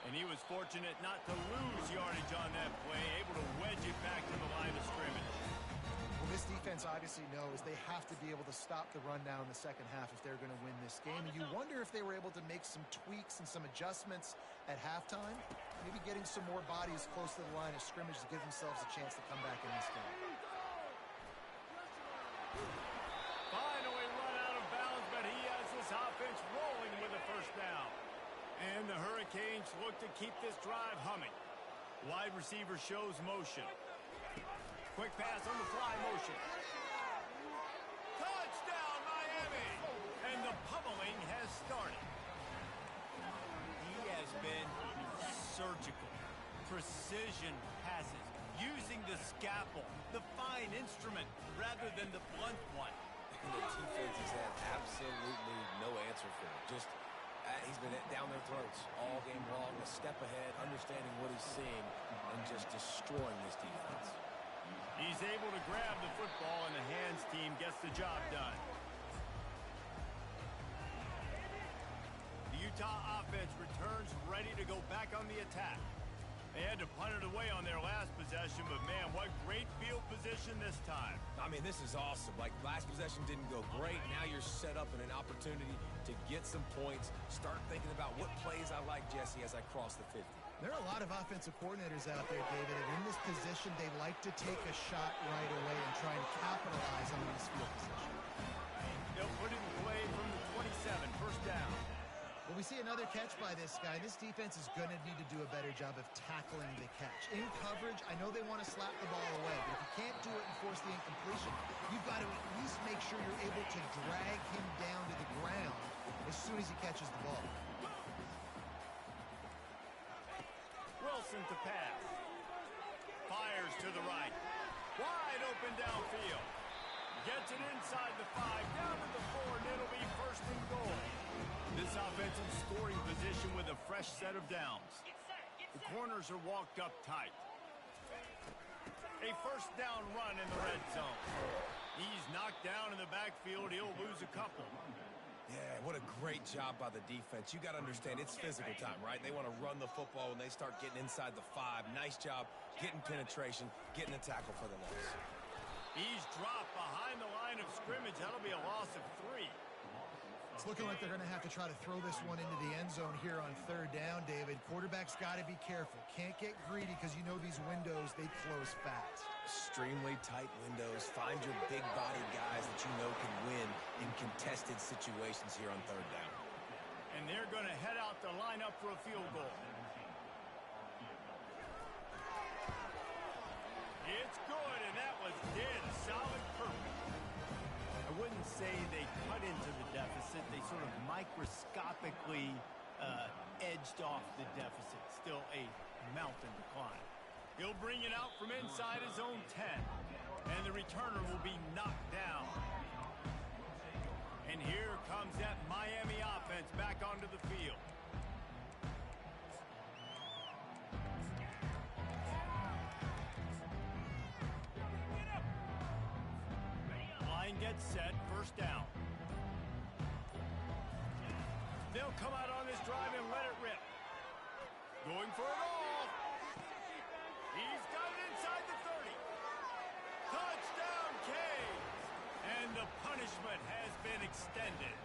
And he was fortunate not to lose yardage on that play, able to wedge it back to the line of scrimmage. Well, this defense obviously knows they have to be able to stop the run now in the 2nd half if they're going to win this game. And you wonder if they were able to make some tweaks and some adjustments at halftime, maybe getting some more bodies close to the line of scrimmage to give themselves a chance to come back in this game. Finally run out of bounds, but he has this offense rolling with a 1st down. And the Hurricanes look to keep this drive humming. Wide receiver shows motion. Quick pass on the fly motion. Touchdown, Miami! And the pummeling has started. He has been surgical. Precision passes. Using the scalpel, the fine instrument, rather than the blunt one. And the defense has had absolutely no answer for it. Just, he's been down their throats all game long, a step ahead, understanding what he's seeing, and just destroying this defense. He's able to grab the football, and the hands team gets the job done. The Utah offense returns ready to go back on the attack. They had to punt it away on their last possession, but man, what great field position this time. I mean, this is awesome. Like, last possession didn't go great. Now you're set up in an opportunity to get some points. Start thinking about what plays I like, Jesse, as I cross the 50. There are a lot of offensive coordinators out there, David, and in this position, they like to take a shot right away and try and capitalize on this field position. They'll put it in play from the 27, first down. Well, we see another catch by this guy. This defense is going to need to do a better job of tackling the catch. In coverage, I know they want to slap the ball away, but if you can't do it and force the incompletion, you've got to at least make sure you're able to drag him down to the ground as soon as he catches the ball. Wilson to pass. Fires to the right. Wide open downfield. Gets it inside the 5, down to the 4, and it'll be first and goal. This offensive scoring position with a fresh set of downs. The corners are walked up tight. A first down run in the red zone. He's knocked down in the backfield. He'll lose a couple. Yeah, what a great job by the defense. You got to understand, it's physical time, right? They want to run the football when they start getting inside the 5. Nice job getting penetration, getting a tackle for the loss. He's dropped behind the line of scrimmage. That'll be a loss of 3. It's looking like they're going to have to try to throw this one into the end zone here on third down, David. Quarterback's got to be careful. Can't get greedy because you know these windows, they close fast. Extremely tight windows. Find your big-bodied guys that you know can win in contested situations here on third down. And they're going to head out to line up for a field goal. It's good, and that was dead solid perfect. I wouldn't say they cut into the deficit. They sort of microscopically edged off the deficit. Still a mountain to climb. He'll bring it out from inside his own 10. And the returner will be knocked down. And here comes that Miami offense back onto the field. Gets set, first down. They'll come out on this drive and let it rip. Going for it all. He's got it inside the 30. Touchdown, Canes. And the punishment has been extended.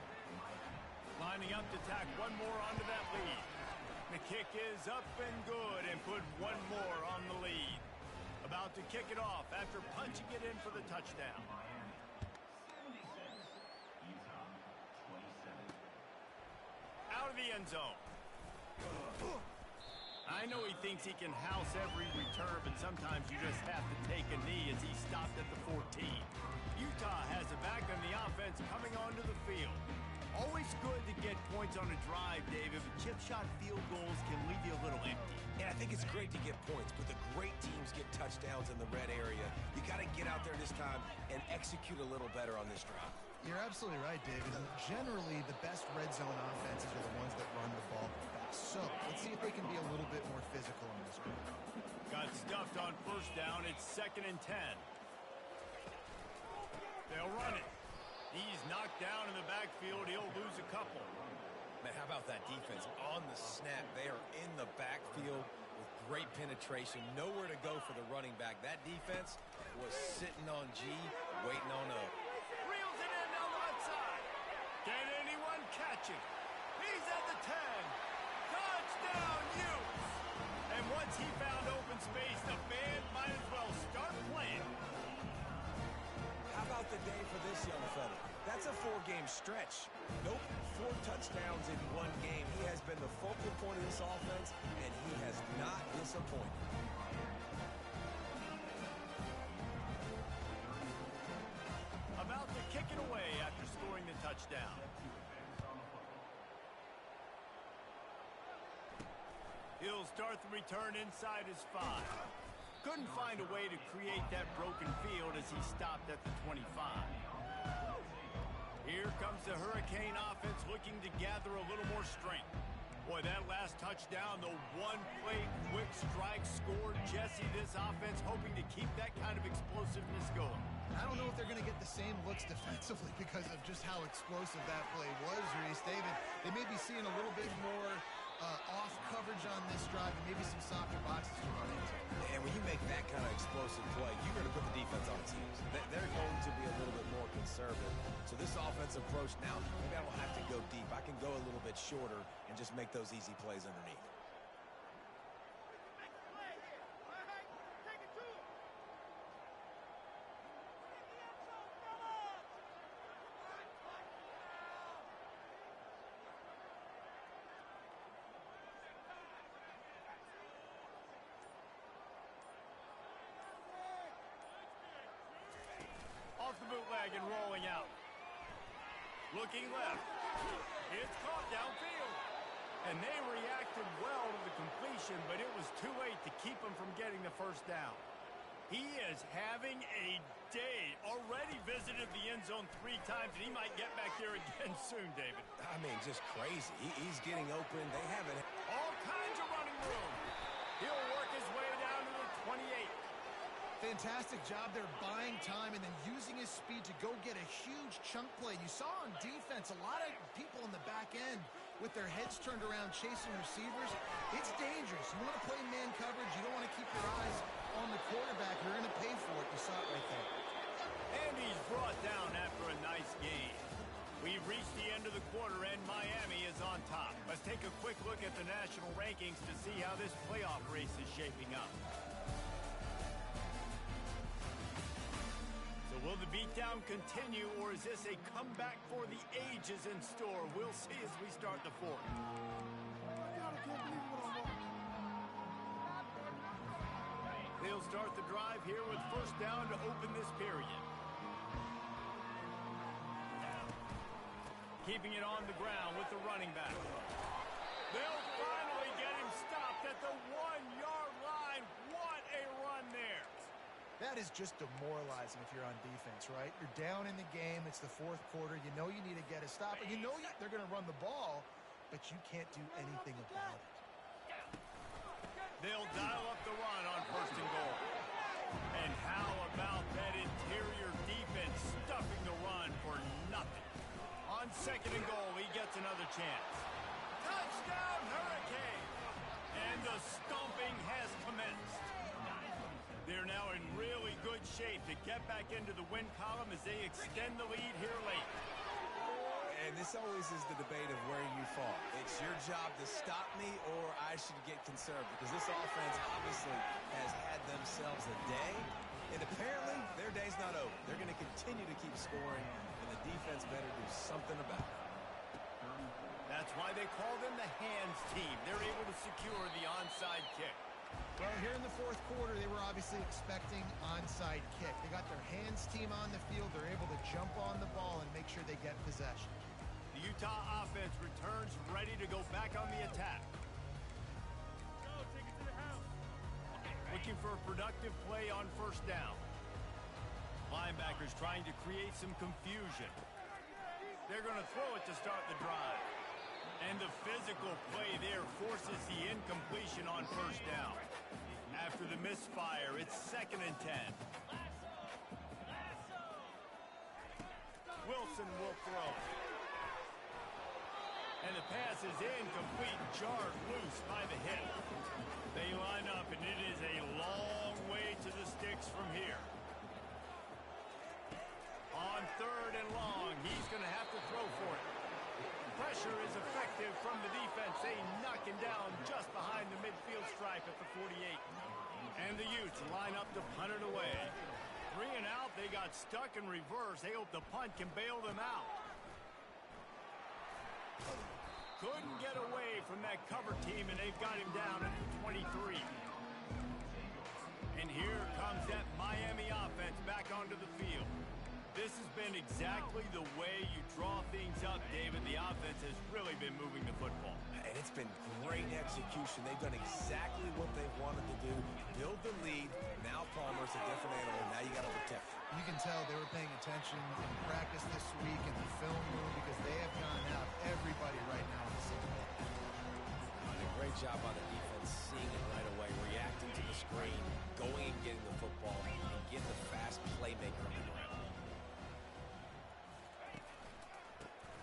Lining up to tack one more onto that lead. The kick is up and good and put one more on the lead. About to kick it off after punching it in for the touchdown. Out of the end zone. I know he thinks he can house every return, but sometimes you just have to take a knee as he stopped at the 14. Utah has it back on the offense coming onto the field. Always good to get points on a drive, David, but chip shot field goals can leave you a little empty. And I think it's great to get points, but the great teams get touchdowns in the red area. You got to get out there this time and execute a little better on this drive. You're absolutely right, David. And generally, the best red zone offenses are the ones that run the ball fast. So let's see if they can be a little bit more physical on this one. Got stuffed on first down. It's 2nd and 10. They'll run it. He's knocked down in the backfield. He'll lose a couple. Man, how about that defense? On the snap, they are in the backfield with great penetration. Nowhere to go for the running back. That defense was sitting on G, waiting on O. Reels it in down the left side. Can anyone catch him? He's at the 10. Touchdown, Utes. And once he found open space, the band might as well start playing. How about the day for this young fella? That's a 4-game stretch. Nope, 4 touchdowns in 1 game. He has been the focal point of this offense, and he has not disappointed. About to kick it away after scoring the touchdown. He'll start the return inside his 5. Couldn't find a way to create that broken field as he stopped at the 25. Here comes the Hurricane offense looking to gather a little more strength. Boy, that last touchdown, the one-play quick strike scored. Jesse, this offense hoping to keep that kind of explosiveness going. I don't know if they're going to get the same looks defensively because of just how explosive that play was, Reese. David, They may be seeing a little bit more off coverage on this drive and maybe some softer boxes to run into. And when you make that kind of explosive play, you're going to put the defense on its heels. They're going to be a little bit more conservative. So this offensive approach now, maybe I don't have to go deep. I can go a little bit shorter and just make those easy plays underneath. Off the bootleg and rolling out. Looking left. It's caught downfield. And they reacted well to the completion, but it was too late to keep him from getting the first down. He is having a day. Already visited the end zone 3 times, and he might get back there again soon, David. I mean, just crazy. He's getting open. They haven't. All kinds of running room. He'll work his way down to the 28. Fantastic job there buying time and then using his speed to go get a huge chunk play. You saw on defense a lot of people in the back end with their heads turned around chasing receivers. It's dangerous. You want to play man coverage. You don't want to keep your eyes on the quarterback. You're going to pay for it. You saw it right there. And he's brought down after a nice game. We've reached the end of the quarter, and Miami is on top. Let's take a quick look at the national rankings to see how this playoff race is shaping up. So will the beatdown continue, or is this a comeback for the ages in store? We'll see as we start the fourth. They'll start the drive here with first down to open this period. Keeping it on the ground with the running back. They'll finally get him stopped at the 1-yard line. What a run there. That is just demoralizing if you're on defense, right? You're down in the game. It's the fourth quarter. You know you need to get a stop. And you know they're going to run the ball, but you can't do anything about it. They'll dial up the run on first and goal. And how about that interior defense stuffing the run for nothing? On second and goal, he gets another chance. Touchdown, Hurricane! And the stomping has commenced. They're now in really good shape to get back into the win column as they extend the lead here late. And this always is the debate of where you fall. It's your job to stop me, or I should get conservative, because this offense obviously has had themselves a day, and apparently their day's not over. They're going to continue to keep scoring, and the defense better do something about it. That's why they call them the hands team. They're able to secure the onside kick. Well, here in the fourth quarter, they were obviously expecting onside kick. They got their hands team on the field. They're able to jump on the ball and make sure they get possession. The Utah offense returns ready to go back on the attack. Looking for a productive play on first down. Linebackers trying to create some confusion. They're going to throw it to start the drive. And the physical play there forces the incompletion on first down. After the misfire, it's 2nd and 10. Wilson will throw. And the pass is incomplete, jarred loose by the hit. They line up, and it is a long way to the sticks from here. On 3rd and long, he's going to have to throw for it. Pressure is effective from the defense. They knock him down just behind the midfield stripe at the 48. And the Utes line up to punt it away. 3 and out, they got stuck in reverse. They hope the punt can bail them out. Couldn't get away from that cover team, and they've got him down at the 23. And here comes that Miami offense back onto the field. This has been exactly the way you draw things up, David. The offense has really been moving the football. And it's been great execution. They've done exactly what they wanted to do. Build the lead. Now Palmer's a different animal. Now you got to protect him. You can tell they were paying attention in practice this week in the film room because they have gone out everybody right now in the same way. A great job on the defense, seeing it right away, reacting to the screen, going and getting the football, and getting the fast playmaker on the ground.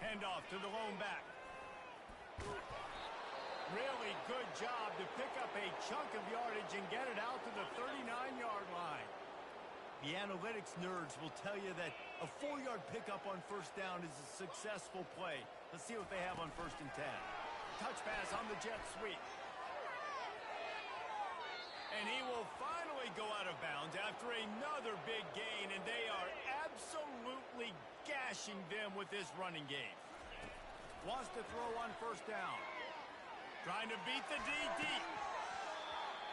Handoff to the lone back. good job to pick up a chunk of yardage and get it out to the 39-yard line. The analytics nerds will tell you that a 4-yard pickup on first down is a successful play. Let's see what they have on 1st and 10. Touch pass on the jet sweep. And he will finally go out of bounds after another big gain, and they are absolutely gashing them with this running game. Wants to throw on 1st down. Trying to beat the D deep.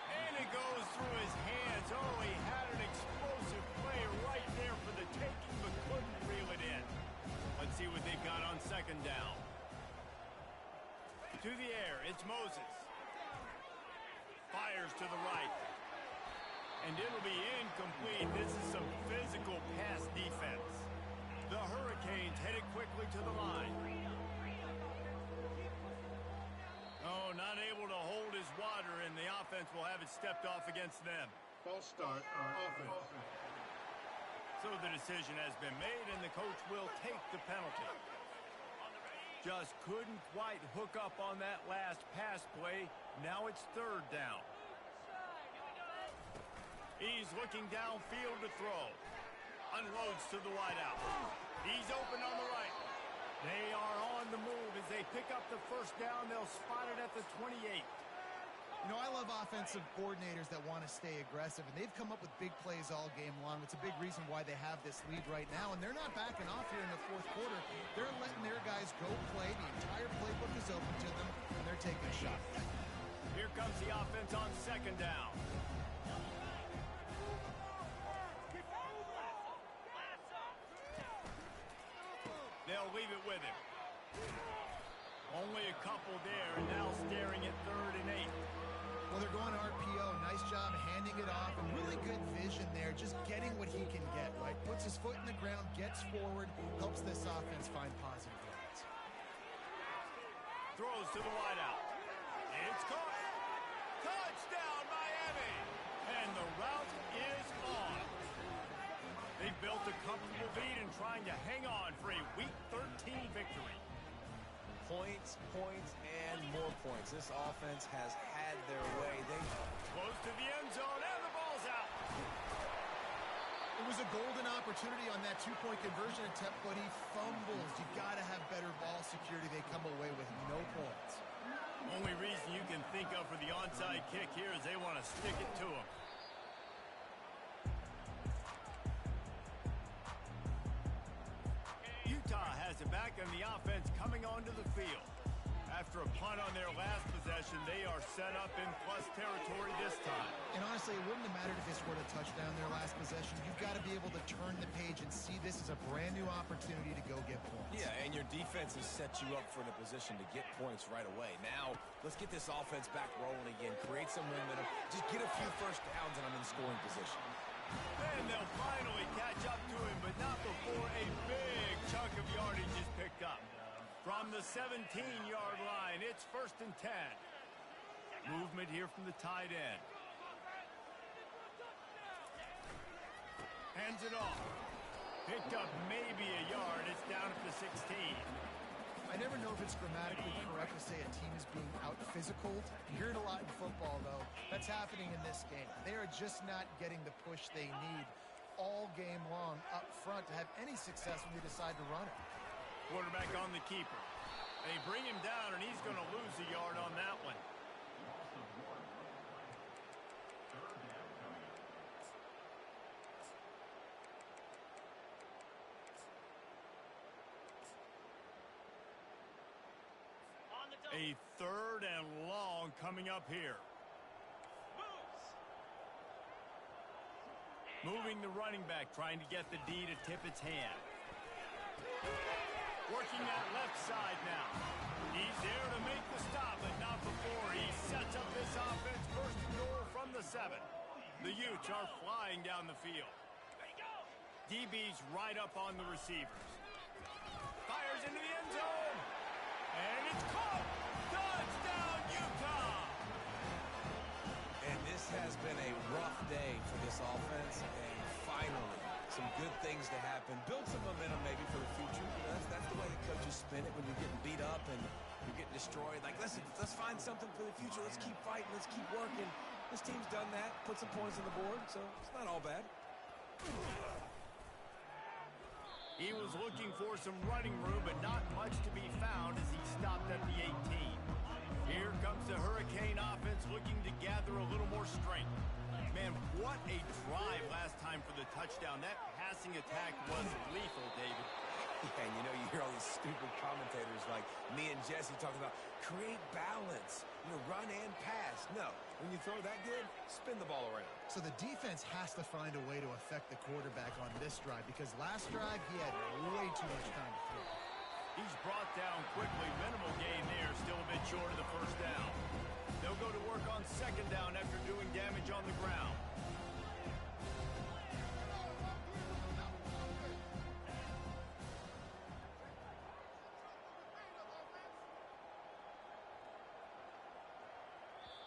And it goes through his hands. Oh, he had an explosive play right there for the taking, but couldn't reel it in. Let's see what they've got on 2nd down. To the air, it's Moses. Fires to the right. And it'll be incomplete. This is some physical pass defense. The Hurricanes headed quickly to the line. Oh, not able to hold his water, and the offense will have it stepped off against them. False start on offense. So the decision has been made, and the coach will take the penalty. Just couldn't quite hook up on that last pass play. Now it's 3rd down. He's looking downfield to throw. Unloads to the wideout. He's open on the right. They are on the move as they pick up the 1st down. They'll spot it at the 28. You know, I love offensive coordinators that want to stay aggressive, and they've come up with big plays all game long. It's a big reason why they have this lead right now, and they're not backing off here in the 4th quarter. They're letting their guys go play. The entire playbook is open to them, and they're taking a shot. Here comes the offense on 2nd down. They'll leave it with him. Only a couple there, and now staring at 3rd and 8. Well, they're going RPO. Nice job handing it off, and really good vision there, just getting what he can get, right? Puts his foot in the ground, gets forward, helps this offense find positive yards. Throws to the wideout. It's caught. Touchdown, Miami! And the route is on. They built a comfortable lead and trying to hang on for a Week 13 victory. Points, points, and more points. This offense has had their way. They close to the end zone, and the ball's out. It was a golden opportunity on that 2-point conversion attempt, but he fumbles. You got to have better ball security. They come away with no points. Only reason you can think of for the onside kick here is they want to stick it to him. Utah has it back, and the offense coming onto the field. After a punt on their last possession, they are set up in plus territory this time. And honestly, it wouldn't have mattered if they scored a touchdown their last possession. You've got to be able to turn the page and see this as a brand new opportunity to go get points. Yeah, and your defense has set you up for the position to get points right away. Now, let's get this offense back rolling again. Create some momentum. Just get a few 1st downs, and I'm in scoring position. And they'll finally catch up to him, but not before a big chunk of yardage is picked up. From the 17-yard line, it's 1st and 10. Movement here from the tight end. Hands it off. Picked up maybe a yard. It's down at the 16. I never know if it's grammatically correct to say a team is being out-physical. You hear it a lot in football, though. That's happening in this game. They are just not getting the push they need all game long up front to have any success when they decide to run it. Quarterback on the keeper. They bring him down, and he's going to lose a yard on that one. A 3rd and long coming up here. Moving the running back, trying to get the D to tip its hand. Working that left side now. He's there to make the stop, but not before. He sets up this offense 1st and goal from the 7. The Utes are flying down the field. DB's right up on the receivers. Fires into the end zone. And it's caught. Touchdown, Utah. And this has been a rough day for this offense, and finally some good things to happen. Build some momentum maybe for the future. That's the way the coaches spin it when you're getting beat up and you're getting destroyed. Like, listen, let's find something for the future. Let's keep fighting. Let's keep working. This team's done that, put some points on the board, so it's not all bad. He was looking for some running room, but not much to be found as he stopped at the 18. Here comes the Hurricane offense looking to gather a little more strength. Man, what a drive last time for the touchdown. That passing attack was lethal, David. Yeah, and you know, you hear all these stupid commentators like me and Jesse talking about create balance, run and pass. No, when you throw that good, spin the ball around. So the defense has to find a way to affect the quarterback on this drive because last drive he had way too much time to throw. He's brought down quickly. Minimal gain there, still a bit short of the first down. They'll go to work on second down after doing damage on the ground.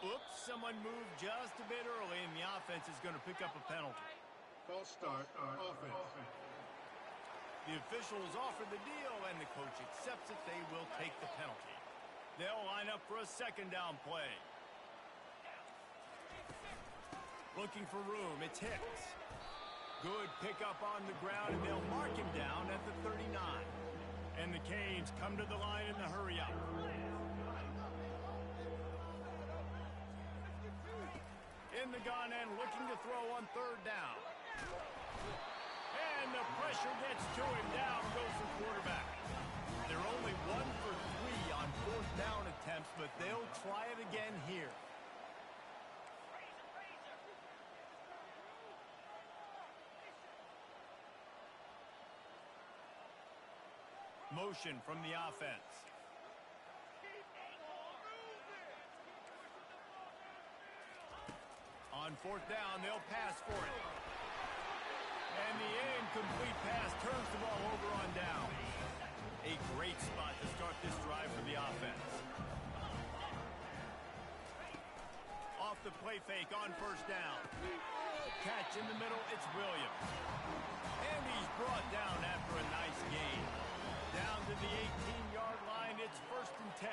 Oops, someone moved just a bit early, and the offense is going to pick up a penalty. False start on offense. The officials offer the deal, and the coach accepts it. They will take the penalty. They'll line up for a second down play. Looking for room, it's Hicks. Good pickup on the ground, and they'll mark him down at the 39. And the Canes come to the line in the hurry-up. In the gun and looking to throw on third down. And the pressure gets to him. Down goes the quarterback. They're only 1 for 3 on fourth down attempts, but they'll try it again here. Motion from the offense. On fourth down, they'll pass for it. And the incomplete pass turns the ball over on down. A great spot to start this drive for the offense. Off the play fake on first down. Catch in the middle, it's Williams. And he's brought down after a nice gain. Down to the 18-yard line, it's 1st and 10.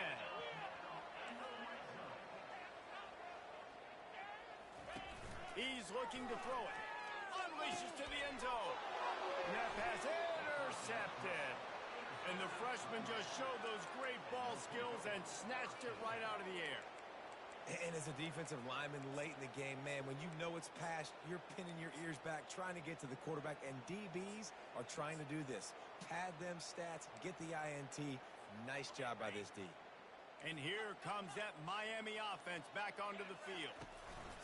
He's looking to throw it. Unleashes to the end zone. And that pass intercepted. And the freshman just showed those great ball skills and snatched it right out of the air. And as a defensive lineman late in the game, man, when you know it's passed, you're pinning your ears back, trying to get to the quarterback, and DBs are trying to do this. Pad them stats, get the INT. Nice job by this D. And here comes that Miami offense back onto the field.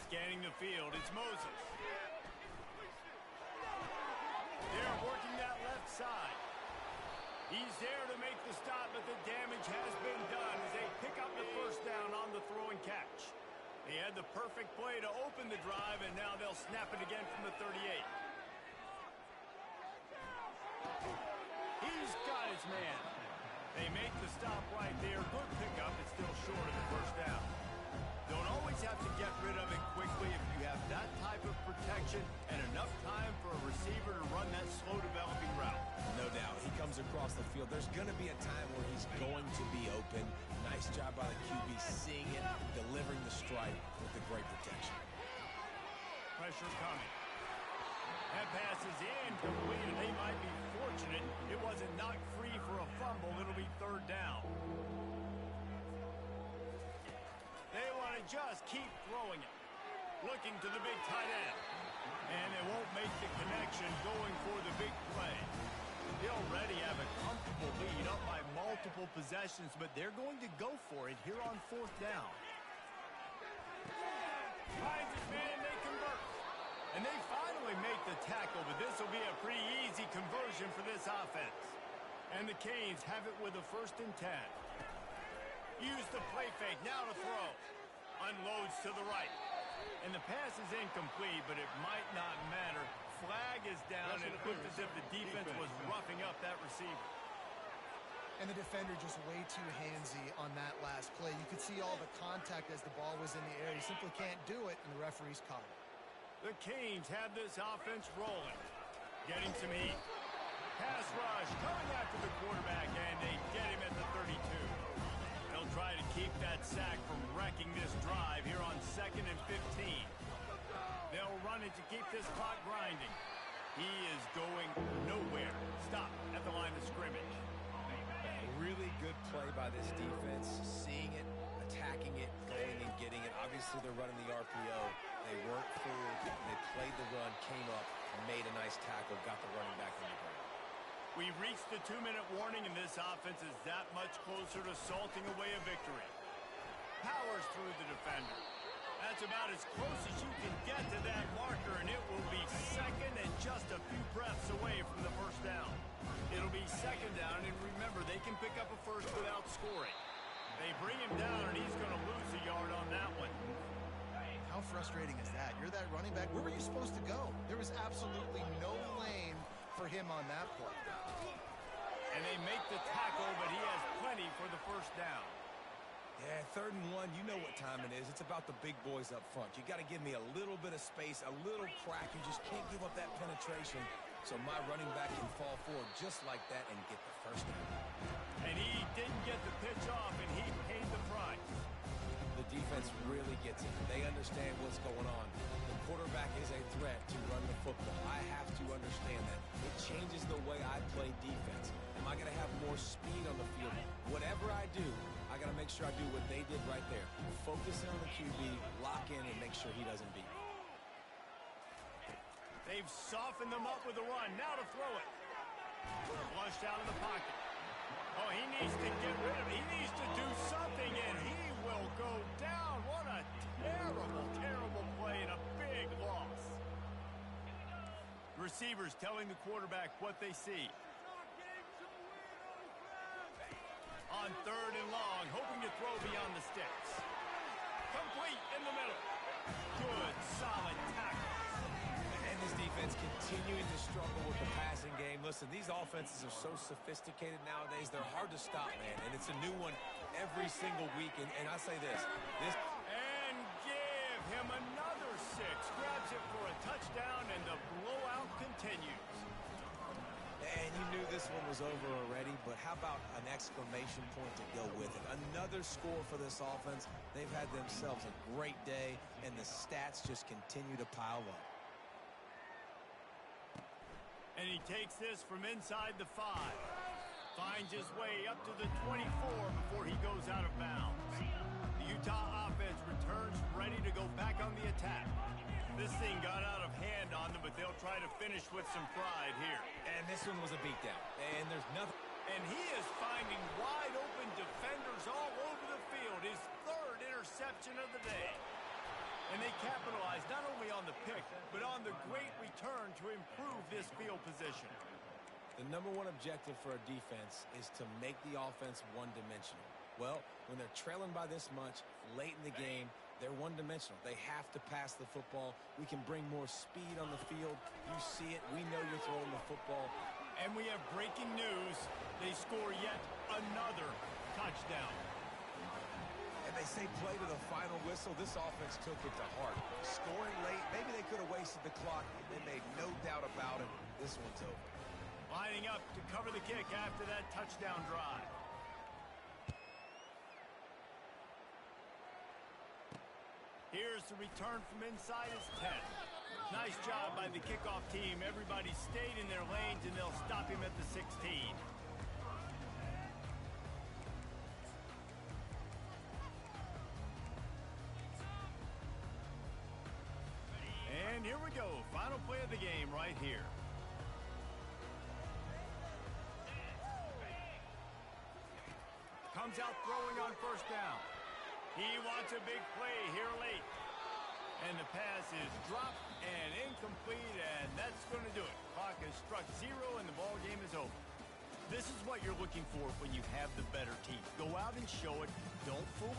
Scanning the field, it's Moses. They're working that left side. He's there to make the stop, but the damage has been done as they pick up the first down on the throw and catch. They had the perfect play to open the drive, and now they'll snap it again from the 38. He's got his man. They make the stop right there. Good pickup. It's still short of the first down. Don't always have to get rid of it quickly if you have that type of protection and enough time for a receiver to run that slow-developing route. No doubt. He comes across the field. There's going to be a time where he's going to be open. Nice job by the QB seeing it, delivering the strike with the great protection. Pressure coming. That pass is incomplete, and they might be fortunate it wasn't knocked free for a fumble. It'll be third down. They want to just keep throwing it. Looking to the big tight end. And they won't make the connection going for the big play. They already have a comfortable lead up by multiple possessions, but they're going to go for it here on fourth down. Finds his man and they convert. And they finally make the tackle, but this will be a pretty easy conversion for this offense. And the Canes have it with a 1st and 10. Use the play fake, now to throw. Unloads to the right. And the pass is incomplete, but it might not matter. Flag is down, and it looked as if the defense was roughing up that receiver. And the defender just way too handsy on that last play. You could see all the contact as the ball was in the air. He simply can't do it, and the referee's caught it. The Canes have this offense rolling. Getting some heat. Pass rush coming after the quarterback, and they get him at the 32. They'll try to that sack from wrecking this drive here on 2nd and 15. They'll run it to keep this clock grinding. He is going nowhere. Stop at the line of scrimmage. A really good play by this defense, seeing it, attacking it, going and getting it. Obviously, they're running the RPO. They weren't fooled. They played the run, came up, made a nice tackle, got the running back on the ground. We've reached the 2-minute warning, and this offense is that much closer to salting away a victory. Powers through the defender. That's about as close as you can get to that marker, and it will be 2nd and just a few breaths away from the first down. It'll be 2nd down, and remember, they can pick up a first without scoring. They bring him down, and he's going to lose a yard on that one. How frustrating is that? You're that running back. Where were you supposed to go? There was absolutely no lane for him on that play. And they make the tackle, but he has plenty for the first down. Yeah, 3rd and 1, you know what time it is. It's about the big boys up front. You got to give me a little bit of space, a little crack. You just can't give up that penetration. So my running back can fall forward just like that and get the first down. And he didn't get the pitch off, and he paid the price. The defense really gets it. They understand what's going on. The quarterback is a threat to run the football. I have to understand that. It changes the way I play defense. Am I going to have more speed on the field? Whatever I do, I got to make sure I do what they did right there. Focus in on the QB, lock in, and make sure he doesn't beat me. They've softened them up with a run. Now to throw it. Flushed out of the pocket. Oh, he needs to get rid of it. He needs to do something, and he will go down. What a terrible, terrible play and a big loss. Receivers telling the quarterback what they see. On 3rd and long, hoping to throw beyond the sticks. Complete in the middle. Good, solid tackle. And this defense continuing to struggle with the passing game. Listen, these offenses are so sophisticated nowadays. They're hard to stop, man. And it's a new one every single week. And I say this. And give him another 6. Grabs it for a touchdown, and the blowout continues. And you knew this one was over already, but how about an exclamation point to go with it? Another score for this offense. They've had themselves a great day, and the stats just continue to pile up. And he takes this from inside the 5. Finds his way up to the 24 before he goes out of bounds. The Utah offense returns ready to go back on the attack. This thing got out of hand on them, but they'll try to finish with some pride here. And this one was a beatdown. And there's nothing. And he is finding wide open defenders all over the field. His 3rd interception of the day. And they capitalize not only on the pick, but on the great return to improve this field position. The number one objective for a defense is to make the offense one-dimensional. Well, when they're trailing by this much late in the game, they're one-dimensional. They have to pass the football. We can bring more speed on the field. You see it. We know you're throwing the football. And we have breaking news. They score yet another touchdown. And they say play to the final whistle. This offense took it to heart. Scoring late, maybe they could have wasted the clock. They made no doubt about it. This one's over. Lining up to cover the kick after that touchdown drive. Here's the return from inside his 10. Nice job by the kickoff team. Everybody stayed in their lanes, and they'll stop him at the 16. And here we go. Final play of the game right here. Comes out throwing on first down. He wants a big play here late. And the pass is dropped and incomplete, and that's going to do it. Clock has struck 0, and the ball game is over. This is what you're looking for when you have the better team. Go out and show it. Don't fool